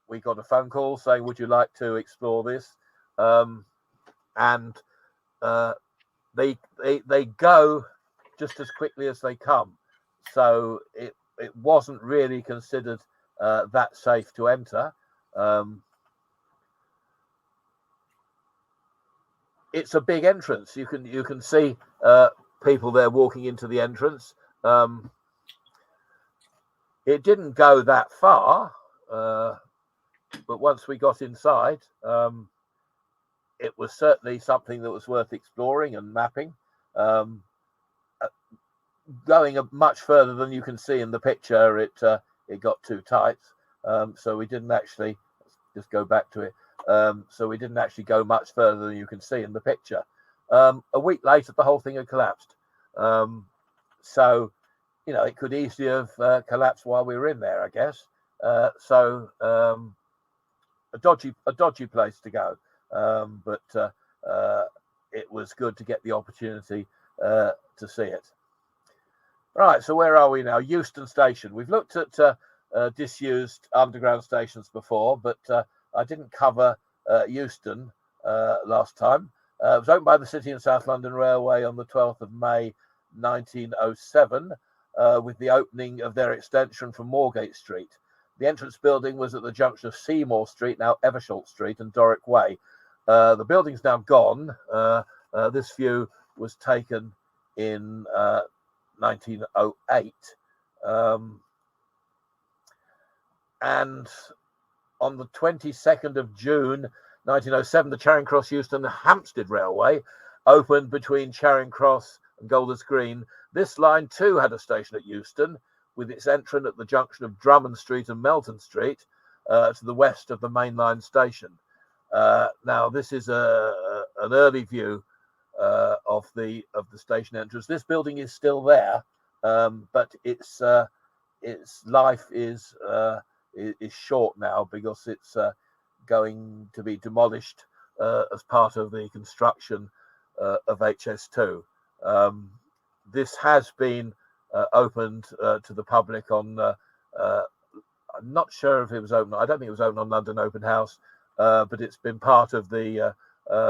we got a phone call saying, would you like to explore this? And they go just as quickly as they come. So it wasn't really considered that safe to enter. It's a big entrance. You can see people there walking into the entrance. It didn't go that far, but once we got inside, it was certainly something that was worth exploring and mapping. Going much further than you can see in the picture, it got too tight, so we didn't actually just go back to it. So we didn't actually go much further than you can see in the picture. A week later, the whole thing had collapsed. So, you know, it could easily have collapsed while we were in there, I guess. So a dodgy place to go, but it was good to get the opportunity to see it. Right, so where are we now? Euston Station. We've looked at disused underground stations before, but I didn't cover Euston last time. It was opened by the City and South London Railway on the 12th of May 1907, with the opening of their extension from Moorgate Street. The entrance building was at the junction of Seymour Street, now Eversholt Street, and Doric Way. The building's now gone. This view was taken in 1908. And on the 22nd of June 1907, the Charing Cross Euston Hampstead Railway opened between Charing Cross and Golders Green. This line too had a station at Euston, with its entrance at the junction of Drummond Street and Melton Street, to the west of the main line station. Now this is an early view of the station entrance. This building is still there, but its life is short now, because it's going to be demolished as part of the construction of HS2. This has been opened to the public on, I'm not sure if it was open, I don't think it was open on London Open House, but it's been part of the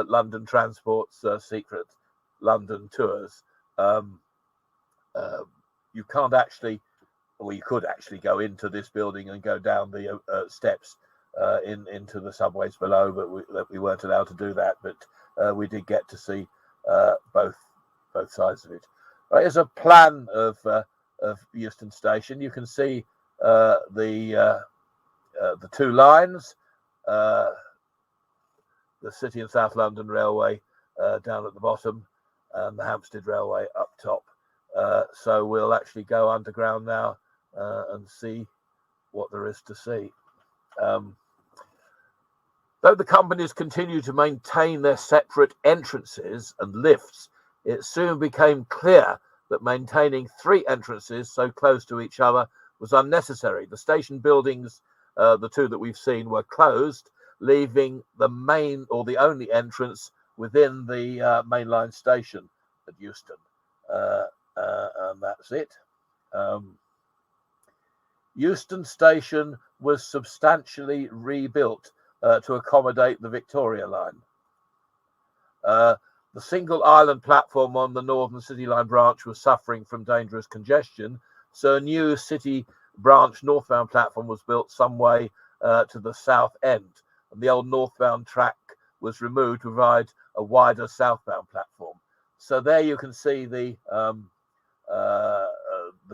London Transport's secret London tours. You can't actually, well, you could actually go into this building and go down the steps into the subways below, but we weren't allowed to do that. But we did get to see both sides of it. Right, here's a plan of Euston Station. You can see the two lines, the City and South London Railway down at the bottom, and the Hampstead Railway up top. So we'll actually go underground now and see what there is to see. Though the companies continue to maintain their separate entrances and lifts, it soon became clear that maintaining three entrances so close to each other was unnecessary. The station buildings, the two that we've seen, were closed, leaving the main or the only entrance within the mainline station at Euston. And that's it. Euston Station was substantially rebuilt to accommodate the Victoria line. The single island platform on the Northern City Line branch was suffering from dangerous congestion, so a new City branch northbound platform was built some way to the south end, and the old northbound track was removed to provide a wider southbound platform. So there you can see the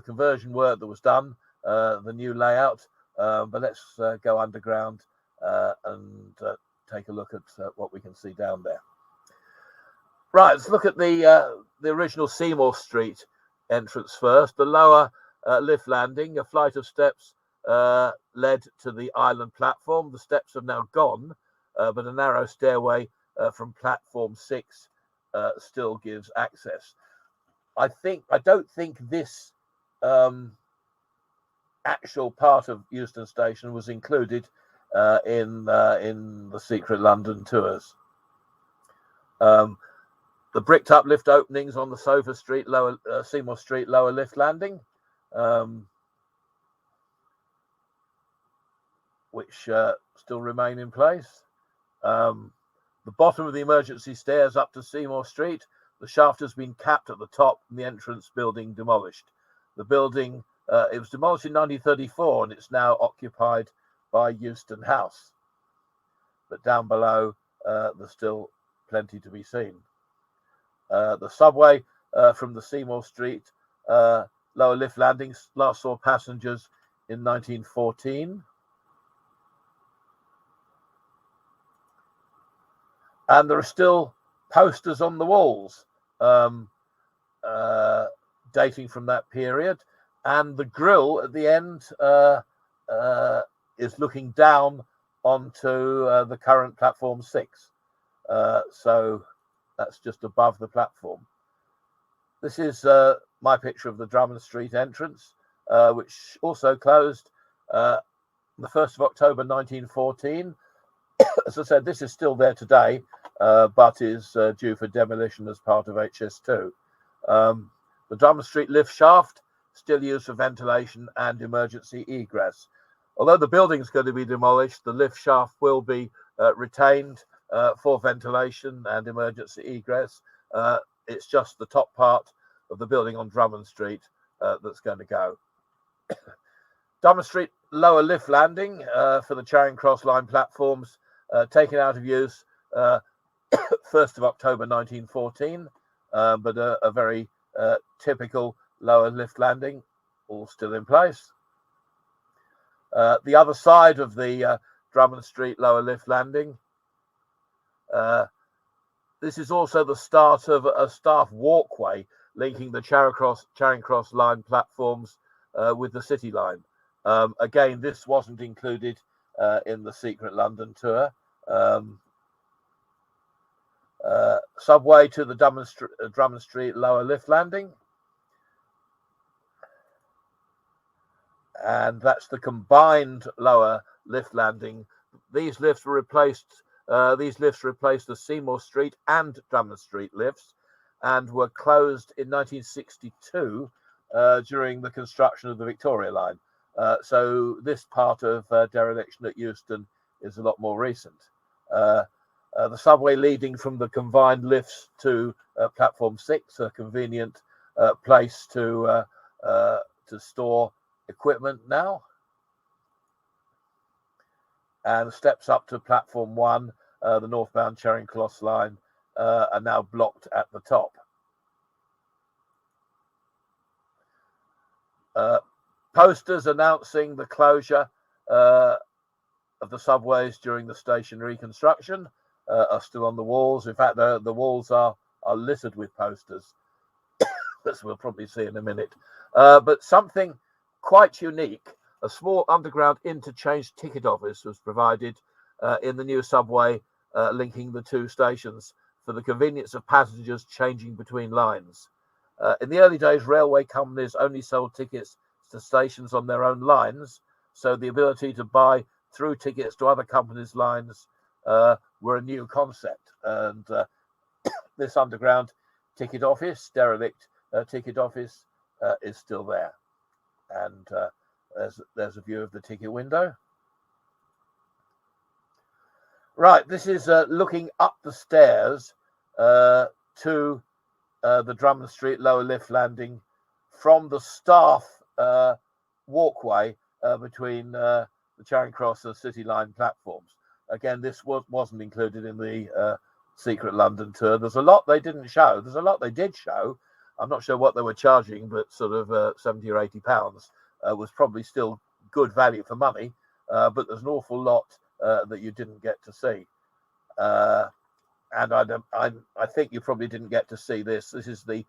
conversion work that was done, the new layout. But let's go underground and take a look at what we can see down there. Right, let's look at the original Seymour Street entrance first. The lower lift landing, a flight of steps led to the island platform. The steps have now gone, but a narrow stairway from platform 6 still gives access. I don't think this actual part of Euston Station was included in the secret London tours. The bricked up lift openings on the Sofa Street, Seymour Street lower lift landing, which still remain in place. The bottom of the emergency stairs up to Seymour Street, the shaft has been capped at the top and the entrance building demolished. The building, it was demolished in 1934 and it's now occupied by Euston House. But down below, there's still plenty to be seen. The subway from the Seymour Street lower lift landings last saw passengers in 1914. And there are still posters on the walls dating from that period. And the grille at the end is looking down onto the current platform 6. So that's just above the platform. This is my picture of the Drummond Street entrance, which also closed the 1st of October 1914. As I said, this is still there today, but is due for demolition as part of HS2. The Drummond Street lift shaft, still used for ventilation and emergency egress. Although the building is going to be demolished, the lift shaft will be retained for ventilation and emergency egress. It's just the top part of the building on Drummond Street that's going to go. Drummond Street lower lift landing for the Charing Cross line platforms taken out of use 1st of October 1914, but a very typical lower lift landing, all still in place. The other side of the Drummond Street lower lift landing, this is also the start of a staff walkway linking the Charing Cross line platforms with the City line. Again, this wasn't included in the Secret London tour. Subway to the Drummond Street lower lift landing. And that's the combined lower lift landing. These lifts replaced the Seymour Street and Drummond Street lifts, and were closed in 1962 during the construction of the Victoria line. So this part of dereliction at Euston is a lot more recent. The subway leading from the combined lifts to platform 6, a convenient place to store equipment now. And steps up to platform 1, the northbound Charing Cross line, are now blocked at the top. Posters announcing the closure of the subways during the station reconstruction are still on the walls. In fact, the walls are littered with posters, as we'll probably see in a minute. But something quite unique, a small underground interchange ticket office was provided in the new subway linking the two stations for the convenience of passengers changing between lines. In the early days, railway companies only sold tickets to stations on their own lines, so the ability to buy through tickets to other companies' lines were a new concept. And this underground ticket office, derelict ticket office, is still there. And there's a view of the ticket window. Right, this is looking up the stairs to the Drummond Street lower lift landing from the staff walkway between the Charing Cross and City line platforms. Again, this wasn't included in the Secret London tour. There's a lot they didn't show. There's a lot they did show. I'm not sure what they were charging, but sort of 70 or 80 pounds was probably still good value for money. But there's an awful lot that you didn't get to see. And I think you probably didn't get to see this. This is the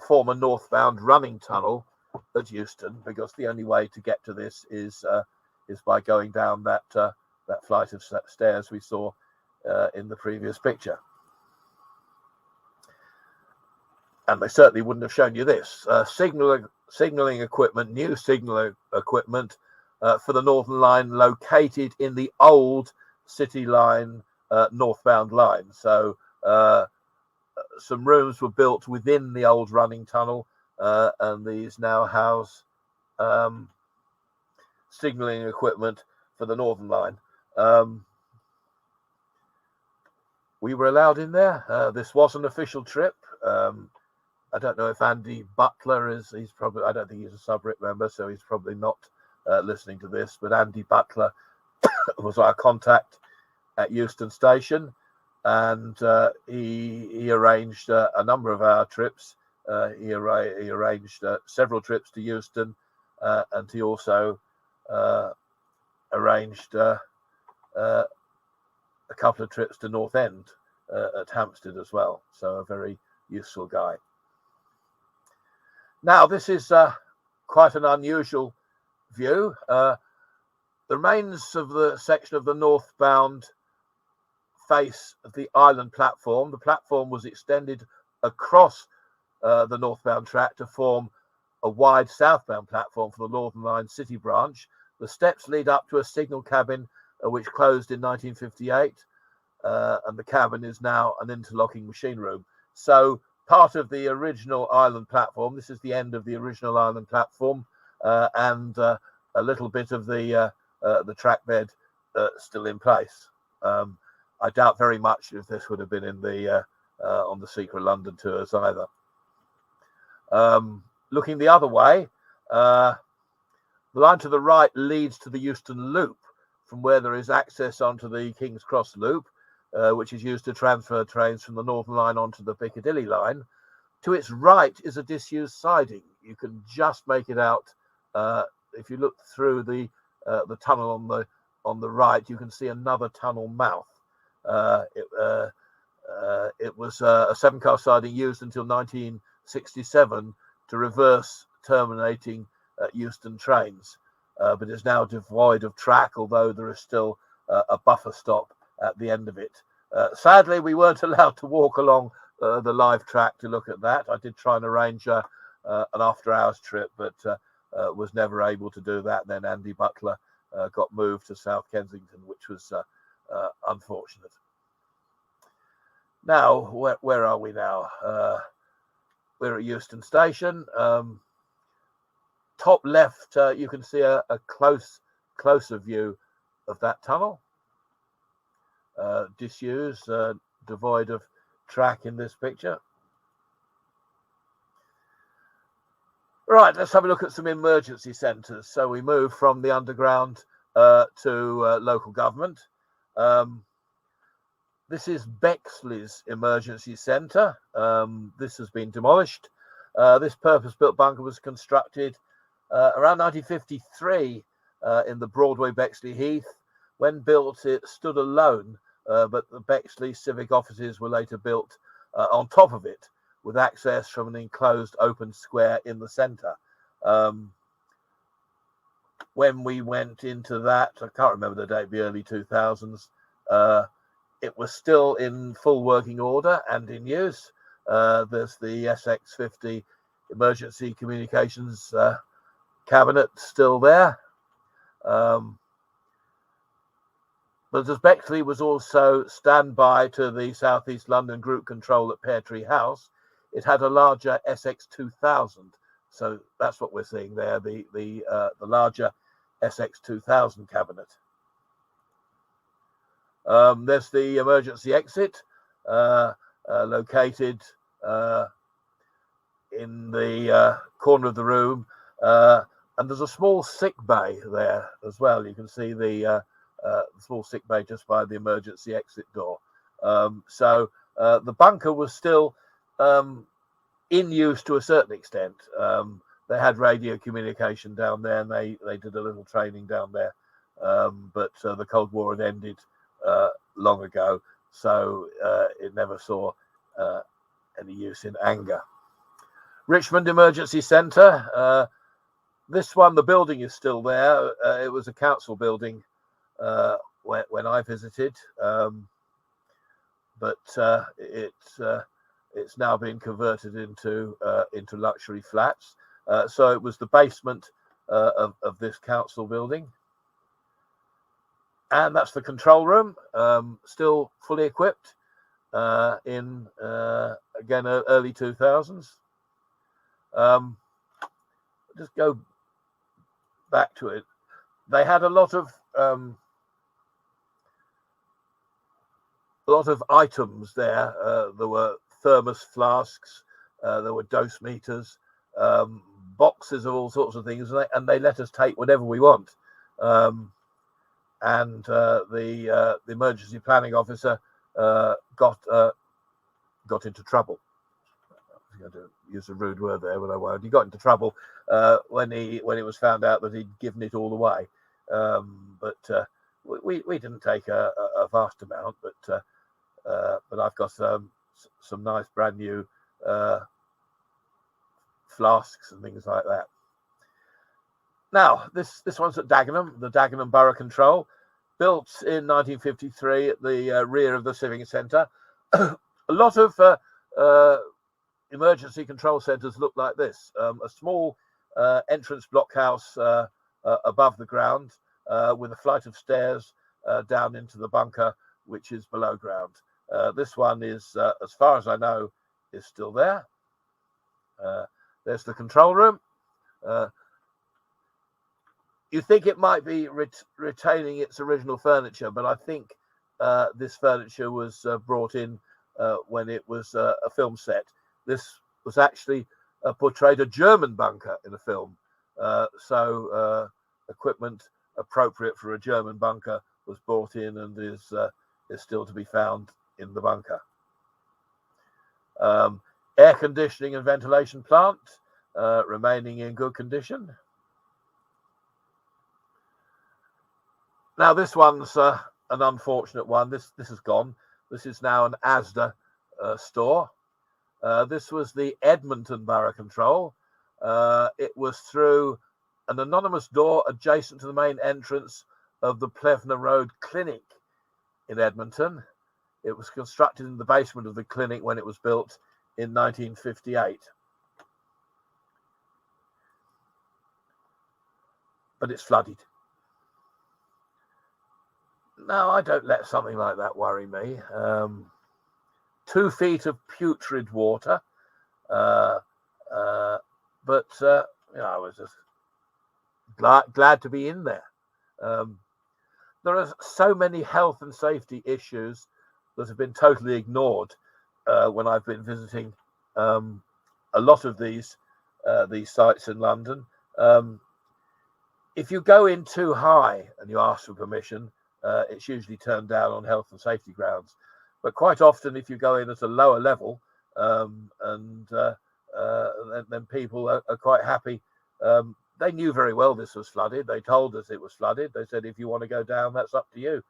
former northbound running tunnel at Euston, because the only way to get to this is by going down that flight of stairs we saw in the previous picture. And they certainly wouldn't have shown you this. Signalling equipment, new signalling equipment for the Northern Line located in the old City Line northbound line. So some rooms were built within the old running tunnel, and these now house signalling equipment for the Northern Line. We were allowed in there. This was an official trip. I don't know if Andy Butler he's probably, I don't think he's a sub-RIP member, so he's probably not listening to this, but Andy Butler was our contact at Euston Station, and he arranged a number of our trips. He arranged several trips to Euston, and he also arranged a couple of trips to North End at Hampstead as well. So a very useful guy. Now, this is quite an unusual view. The remains of the section of the northbound face of the island platform. The platform was extended across the northbound track to form a wide southbound platform for the Northern Line City branch. The steps lead up to a signal cabin which closed in 1958, and the cabin is now an interlocking machine room. So part of the original island platform, this is the end of the original island platform, and a little bit of the track bed still in place. I doubt very much if this would have been in the on the Secret London tours either. Looking the other way, the line to the right leads to the Euston Loop, from where there is access onto the King's Cross Loop, which is used to transfer trains from the Northern Line onto the Piccadilly line. To its right is a disused siding. You can just make it out if you look through the tunnel on the right. You can see another tunnel mouth. It was a 7-car siding used until 1967 to reverse terminating Euston trains, but is now devoid of track, although there is still a buffer stop at the end of it. Sadly, we weren't allowed to walk along the live track to look at that. I did try and arrange an after-hours trip, but was never able to do that. And then Andy Butler got moved to South Kensington, which was unfortunate. Now, where are we now? We're at Euston Station. Top left, you can see a closer view of that tunnel. Disused, devoid of track in this picture. Right, let's have a look at some emergency centres. So we move from the underground to local government. This is Bexley's emergency centre. This has been demolished. This purpose-built bunker was constructed around 1953 in the Broadway Bexley Heath. When built, it stood alone, but the Bexley civic offices were later built on top of it, with access from an enclosed open square in the centre. When we went into that, I can't remember the date, the early 2000s, it was still in full working order and in use. There's the SX50 emergency communications cabinet still there. But as Bexley was also standby to the South East London group control at Pear Tree House, it had a larger SX2000. So that's what we're seeing there, the larger SX2000 cabinet. There's the emergency exit, located in the corner of the room, and there's a small sick bay there as well. You can see the small sick bay just by the emergency exit door. So the bunker was still in use to a certain extent. They had radio communication down there, and they did a little training down there, but the Cold War had ended long ago, so it never saw any use in anger. Richmond Emergency Centre. This one, the building is still there. It was a council building when I visited, but it's now been converted into luxury flats. So it was the basement of this council building. And that's the control room, still fully equipped in, again, early 2000s. Just go back to it. They had a lot of items there. There were thermos flasks, there were dose meters, boxes of all sorts of things, and they let us take whatever we want. And the emergency planning officer got into trouble. I was going to use a rude word there, but I won't. He got into trouble when it was found out that he'd given it all away. But we didn't take a vast amount, but I've got some nice brand new flasks and things like that. Now, this one's at Dagenham, the Dagenham Borough Control, built in 1953 at the rear of the Civic Centre. A lot of emergency control centres look like this. A small entrance blockhouse above the ground with a flight of stairs down into the bunker, which is below ground. This one is, as far as I know, is still there. There's the control room. You think it might be retaining its original furniture, but I think this furniture was brought in when it was a film set. This was actually portrayed a German bunker in a film. So equipment appropriate for a German bunker was brought in and is still to be found in the bunker. Air conditioning and ventilation plant remaining in good condition. Now this one's an unfortunate one. This is gone. This is now an Asda store. This was the Edmonton Borough Control. It was through an anonymous door adjacent to the main entrance of the Plevna Road Clinic in Edmonton. It was constructed in the basement of the clinic when it was built in 1958. But it's flooded. No, I don't let something like that worry me. 2 feet of putrid water. But I was just glad to be in there. There are so many health and safety issues that have been totally ignored when I've been visiting a lot of these sites in London. If you go in too high and you ask for permission, it's usually turned down on health and safety grounds. But quite often, if you go in at a lower level, then people are quite happy. They knew very well this was flooded. They told us it was flooded. They said, if you want to go down, that's up to you.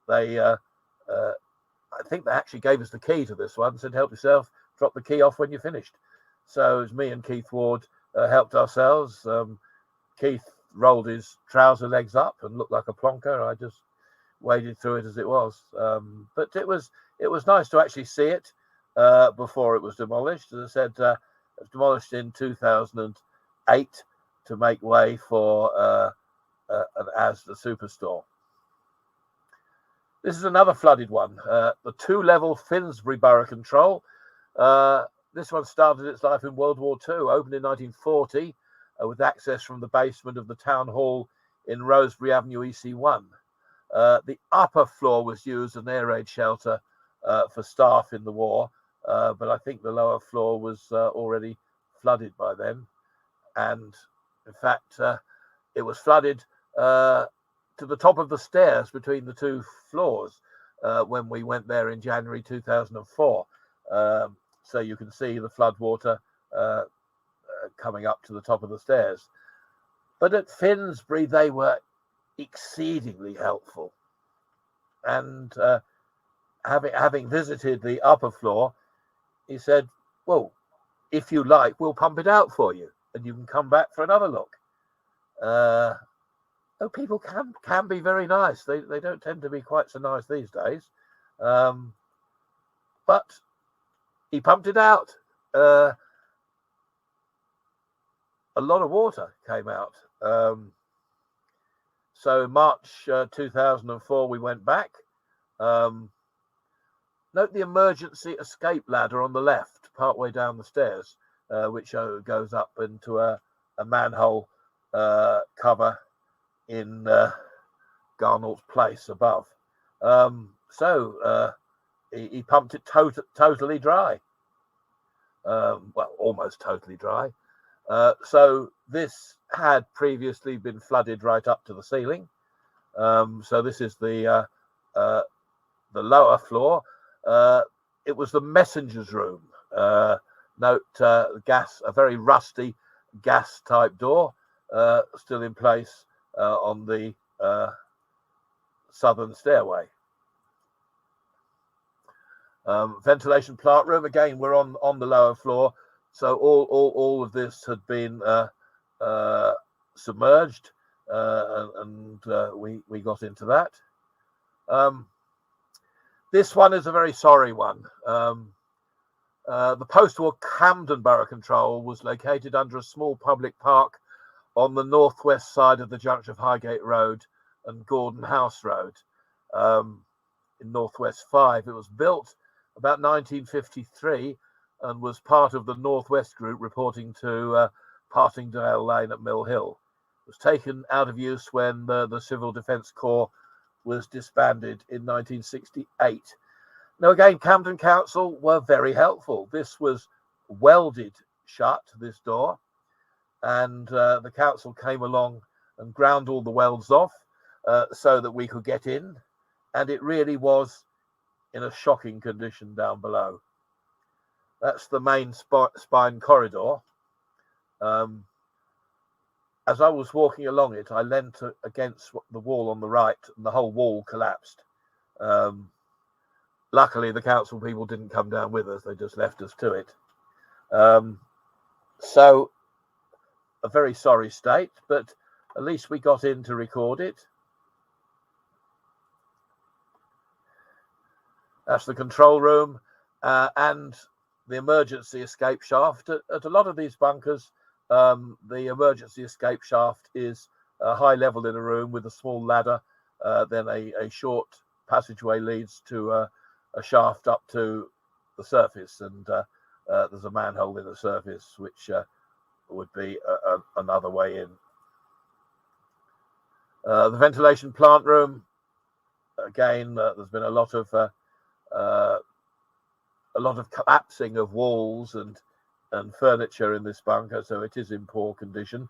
They, I think they actually gave us the key to this one and said, help yourself, drop the key off when you're finished. So it was me and Keith Ward helped ourselves. Keith rolled his trouser legs up and looked like a plonker. I just waded through it as it was. But it was nice to actually see it before it was demolished. As I said, it was demolished in 2008 to make way for an Asda superstore. This is another flooded one, the 2-level Finsbury Borough Control. This one started its life in World War II, opened in 1940 with access from the basement of the town hall in Rosebery Avenue EC1. The upper floor was used as an air raid shelter for staff in the war, but I think the lower floor was already flooded by then. And in fact, it was flooded to the top of the stairs between the 2 floors when we went there in January 2004. So you can see the flood water coming up to the top of the stairs. But at Finsbury, they were exceedingly helpful. And having visited the upper floor, he said, well, if you like, we'll pump it out for you and you can come back for another look. People can be very nice. They don't tend to be quite so nice these days. But he pumped it out. A lot of water came out. So March 2004, we went back. Note the emergency escape ladder on the left, partway down the stairs, which goes up into a manhole cover in Garnault's Place above. So he pumped it totally dry. Well, almost totally dry. So this had previously been flooded right up to the ceiling. So this is the lower floor. It was the messenger's room. Note gas, a very rusty gas type door, still in place on the southern stairway. Ventilation plant room, again, we're on the lower floor, so all of this had been submerged, and we got into that. This one is a very sorry one. The post-war Camden Borough Control was located under a small public park on the northwest side of the junction of Highgate Road and Gordon House Road, in Northwest 5. It was built about 1953 and was part of the Northwest Group reporting to Partingdale Lane at Mill Hill. It was taken out of use when the Civil Defence Corps was disbanded in 1968. Now, again, Camden Council were very helpful. This was welded shut, this door, and the council came along and ground all the welds off so that we could get in, and it really was in a shocking condition down below. That's the main spine corridor. As I was walking along it, I leant against the wall on the right, and the whole wall collapsed. Luckily, the council people didn't come down with us. They just left us to it. So, a very sorry state, but at least we got in to record it. That's the control room and the emergency escape shaft. At a lot of these bunkers, the emergency escape shaft is high level in a room with a small ladder. Then a short passageway leads to a shaft up to the surface, and there's a manhole in the surface, which would be another way in. The ventilation plant room, again, there's been a lot of collapsing of walls and furniture in this bunker, so it is in poor condition.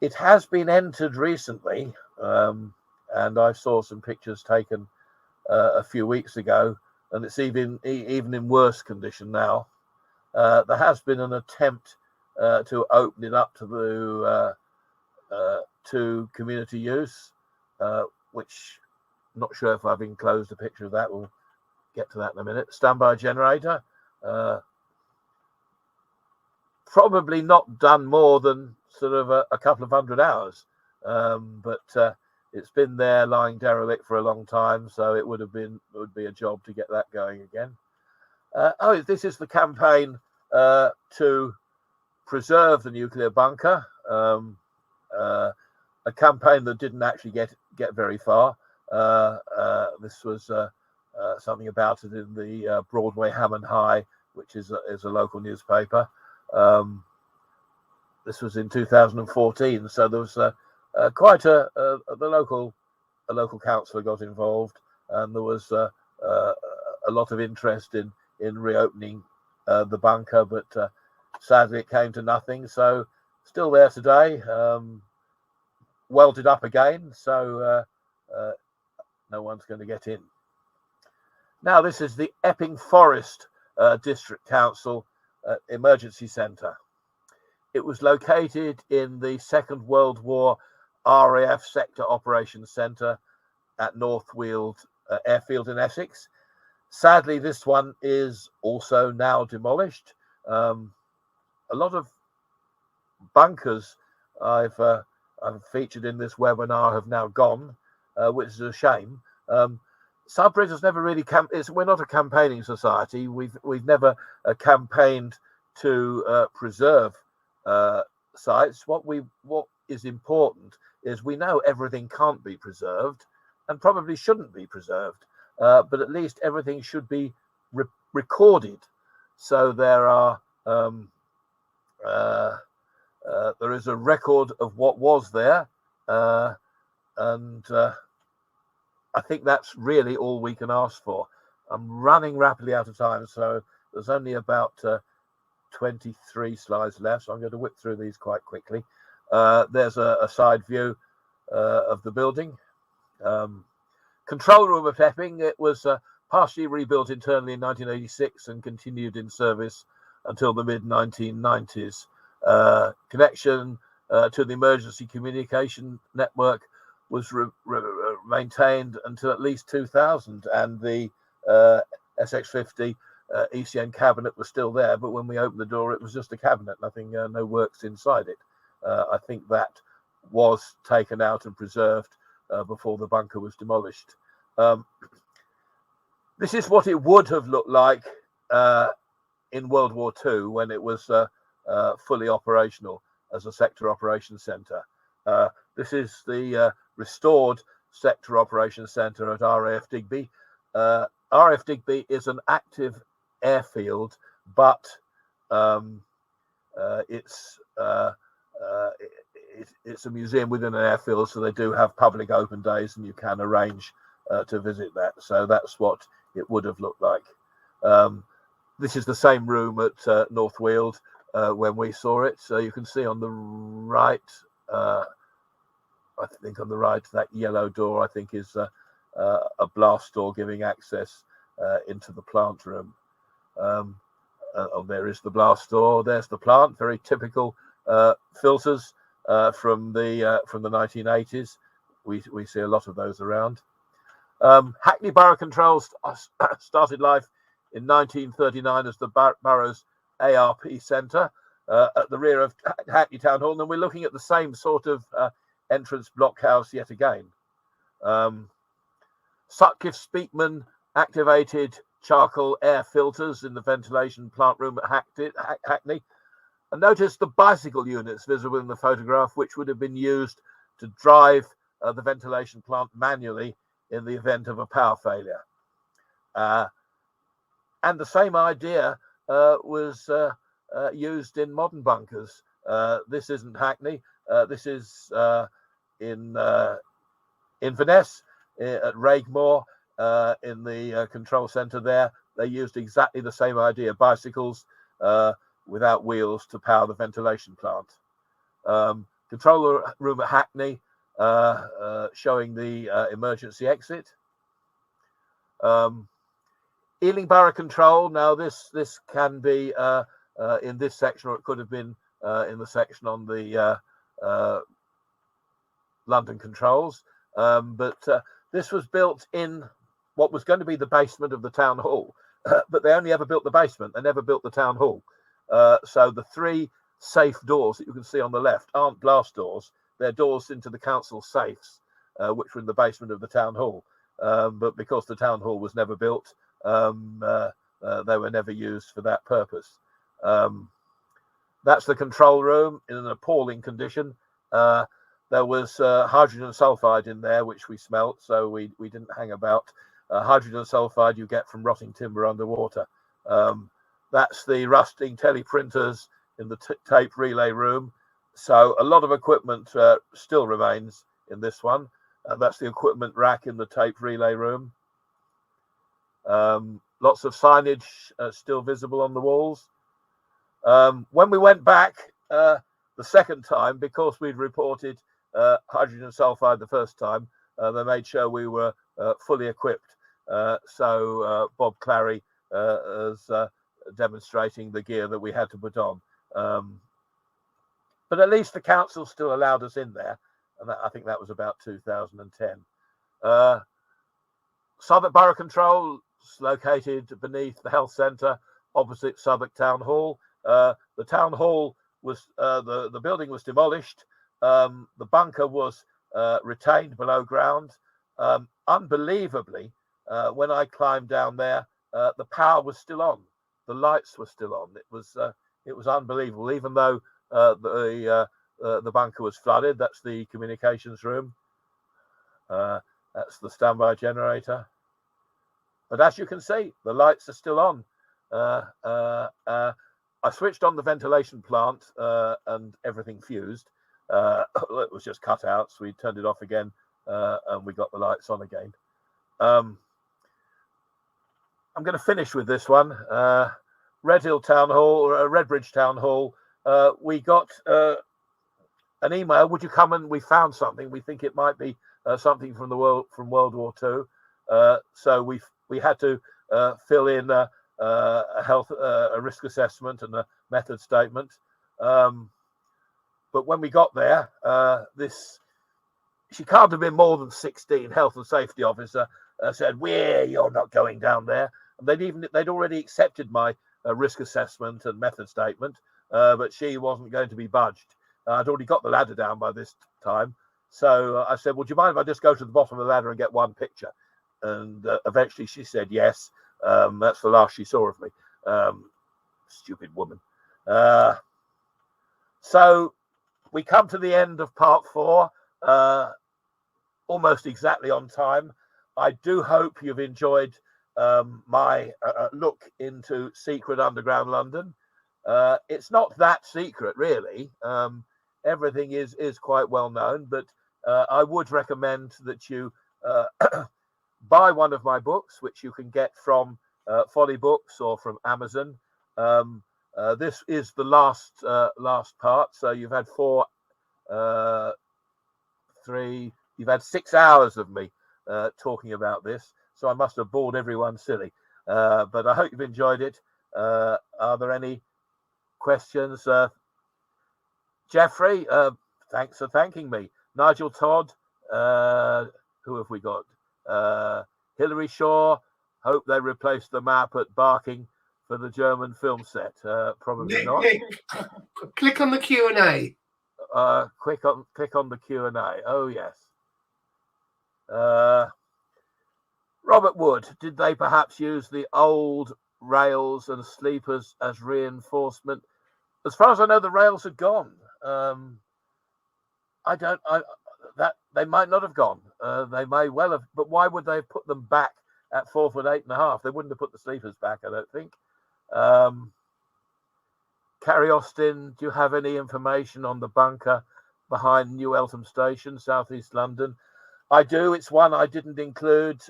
It has been entered recently, and I saw some pictures taken a few weeks ago, and it's even in worse condition now. There has been an attempt to open it up to community use, which I'm not sure if I've enclosed a picture of that. We'll get to that in a minute. Standby generator, probably not done more than sort of a couple of 100 hours, but it's been there lying derelict for a long time, so it would be a job to get that going again. This is the campaign to preserve the nuclear bunker, a campaign that didn't actually get very far. This was something about it in the Broadway Ham and High, which is a local newspaper. This was in 2014, so there was quite a local councillor got involved, and there was a lot of interest in reopening the bunker, but sadly it came to nothing. So still there today, welded up again, so no one's going to get in. Now, this is the Epping Forest District Council Emergency Centre. It was located in the Second World War RAF Sector Operations Centre at Northfield Airfield in Essex. Sadly, this one is also now demolished. A lot of bunkers I've featured in this webinar have now gone, which is a shame. Sudbury has never really we're not a campaigning society. We've never campaigned to preserve sites. What is important is we know everything can't be preserved and probably shouldn't be preserved, but at least everything should be recorded. So there is a record of what was there, and I think that's really all we can ask for. I'm running rapidly out of time, so there's only about 23 slides left, so I'm going to whip through these quite quickly. There's a side view of the building. Control room of Epping. It was partially rebuilt internally in 1986 and continued in service until the mid-1990s. Connection to the emergency communication network was maintained until at least 2000, and the SX50 ECN cabinet was still there, but when we opened the door, it was just a cabinet, nothing, no works inside it. I think that was taken out and preserved before the bunker was demolished. This is what it would have looked like in World War II when it was fully operational as a sector operations centre. This is the restored sector operations centre at RAF Digby. RAF Digby is an active airfield, but it's a museum within an airfield, so they do have public open days, and you can arrange to visit that. So that's what it would have looked like. This is the same room at North Weald when we saw it. So you can see on the right, I think on the right, that yellow door, I think, is a blast door giving access into the plant room. There is the blast door. There's the plant. Very typical filters from the 1980s. We see a lot of those around. Hackney Borough Controls started life in 1939 as the borough's ARP centre at the rear of Hackney Town Hall, and we're looking at the same sort of entrance blockhouse yet again. Sutcliffe Speakman activated charcoal air filters in the ventilation plant room at Hackney. And notice the bicycle units visible in the photograph, which would have been used to drive the ventilation plant manually in the event of a power failure. And the same idea was used in modern bunkers. This isn't Hackney. This is in Inverness, at Raigmore, in the control centre there. They used exactly the same idea, bicycles without wheels to power the ventilation plant. Control room at Hackney, showing the emergency exit. Ealing Borough Control. Now this can be in this section, or it could have been in the section on the London controls. But this was built in what was going to be the basement of the town hall, but they only ever built the basement. They never built the town hall. So the three safe doors that you can see on the left aren't blast doors. They're doors into the council safes, which were in the basement of the town hall. But because the town hall was never built, they were never used for that purpose. That's the control room in an appalling condition. There was hydrogen sulfide in there, which we smelt, so we didn't hang about. Hydrogen sulfide you get from rotting timber underwater. That's the rusting teleprinters in the tape relay room. So a lot of equipment still remains in this one. That's the equipment rack in the tape relay room. Lots of signage still visible on the walls. When we went back the second time, because we'd reported hydrogen sulfide the first time, they made sure we were fully equipped. So Bob Clary is demonstrating the gear that we had to put on. But at least the council still allowed us in there, and I think that was about 2010. Southwark Borough Control is located beneath the health centre, opposite Southwark Town Hall. The town hall was the building was demolished. The bunker was retained below ground. Unbelievably, when I climbed down there, the power was still on. The lights were still on. It was unbelievable, even though the bunker was flooded. That's the communications room. That's the standby generator. But as you can see, the lights are still on. I switched on the ventilation plant and everything fused. It was just cut out, so we turned it off again and we got the lights on again. I'm going to finish with this one. REDHILL Town Hall, or Redbridge Town Hall. We got an email. Would you come and we found something? We think it might be something from World War II. So we had to fill in a risk assessment and a method statement. But when we got there, this she can't have been more than 16. Health and safety officer said, you're not going down there. And they'd already accepted my risk assessment and method statement, but she wasn't going to be budged. I'd already got the ladder down by this time. So I said, well, do you mind if I just go to the bottom of the ladder and get one picture? And eventually she said yes. That's the last she saw of me. Stupid woman. So we come to the end of part 4, almost exactly on time. I do hope you've enjoyed my look into secret underground London. It's not that secret, really. Everything is quite well known, but I would recommend that you buy one of my books, which you can get from Folly Books or from Amazon. This is the last part, so you've had 6 hours of me talking about this, so I must have bored everyone silly, but I hope you've enjoyed it. Are there any questions? Jeffrey, thanks for thanking me. Nigel Todd, who have we got? Hilary Shaw, hope they replace the map at Barking for the German film set. Probably not. Nick, click on the Q&A. Click on the Q&A. Oh yes. Robert Wood, did they perhaps use the old rails and sleepers as reinforcement? As far as I know, the rails are gone. That they might not have gone. They may well have, but why would they have put them back at 4 foot 8.5? They wouldn't have put the sleepers back, I don't think. Carrie Austin, do you have any information on the bunker behind New Eltham Station, southeast London? I do. It's one I didn't include.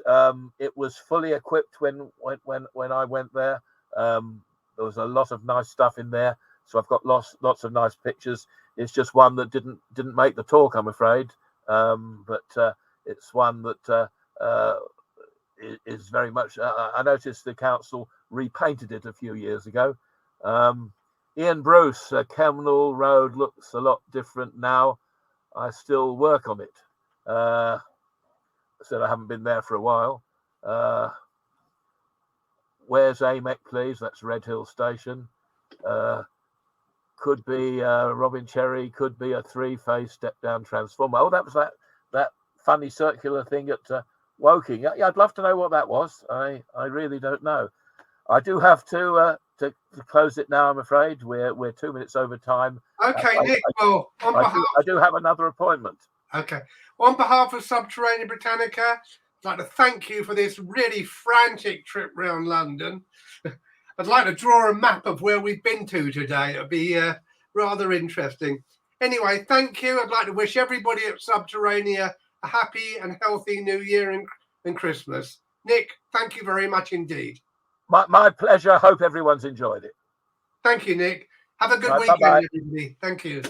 It was fully equipped when I went there. There was a lot of nice stuff in there, so I've got lots of nice pictures. It's just one that didn't make the talk, I'm afraid. But it's one that is very much. I noticed the council repainted it a few years ago. Ian Bruce, Kemnall Road looks a lot different now. I still work on it. I said I haven't been there for a while. Where's AMEC, please? That's Redhill Station. Could be Robin Cherry, could be a 3-phase step-down transformer. Oh, that was that funny circular thing at Woking. Yeah, I'd love to know what that was. I really don't know. I do have to close it now, I'm afraid. We're 2 minutes over time. Okay, Nick. Well, I do have another appointment. Okay. On behalf of Subterranean Britannica, I'd like to thank you for this really frantic trip around London. I'd like to draw a map of where we've been to today. It'd be rather interesting. Anyway, thank you. I'd like to wish everybody at Subterranea a happy and healthy New Year and Christmas. Nick, thank you very much indeed. My pleasure. I hope everyone's enjoyed it. Thank you, Nick. Have a good weekend, everybody. Thank you.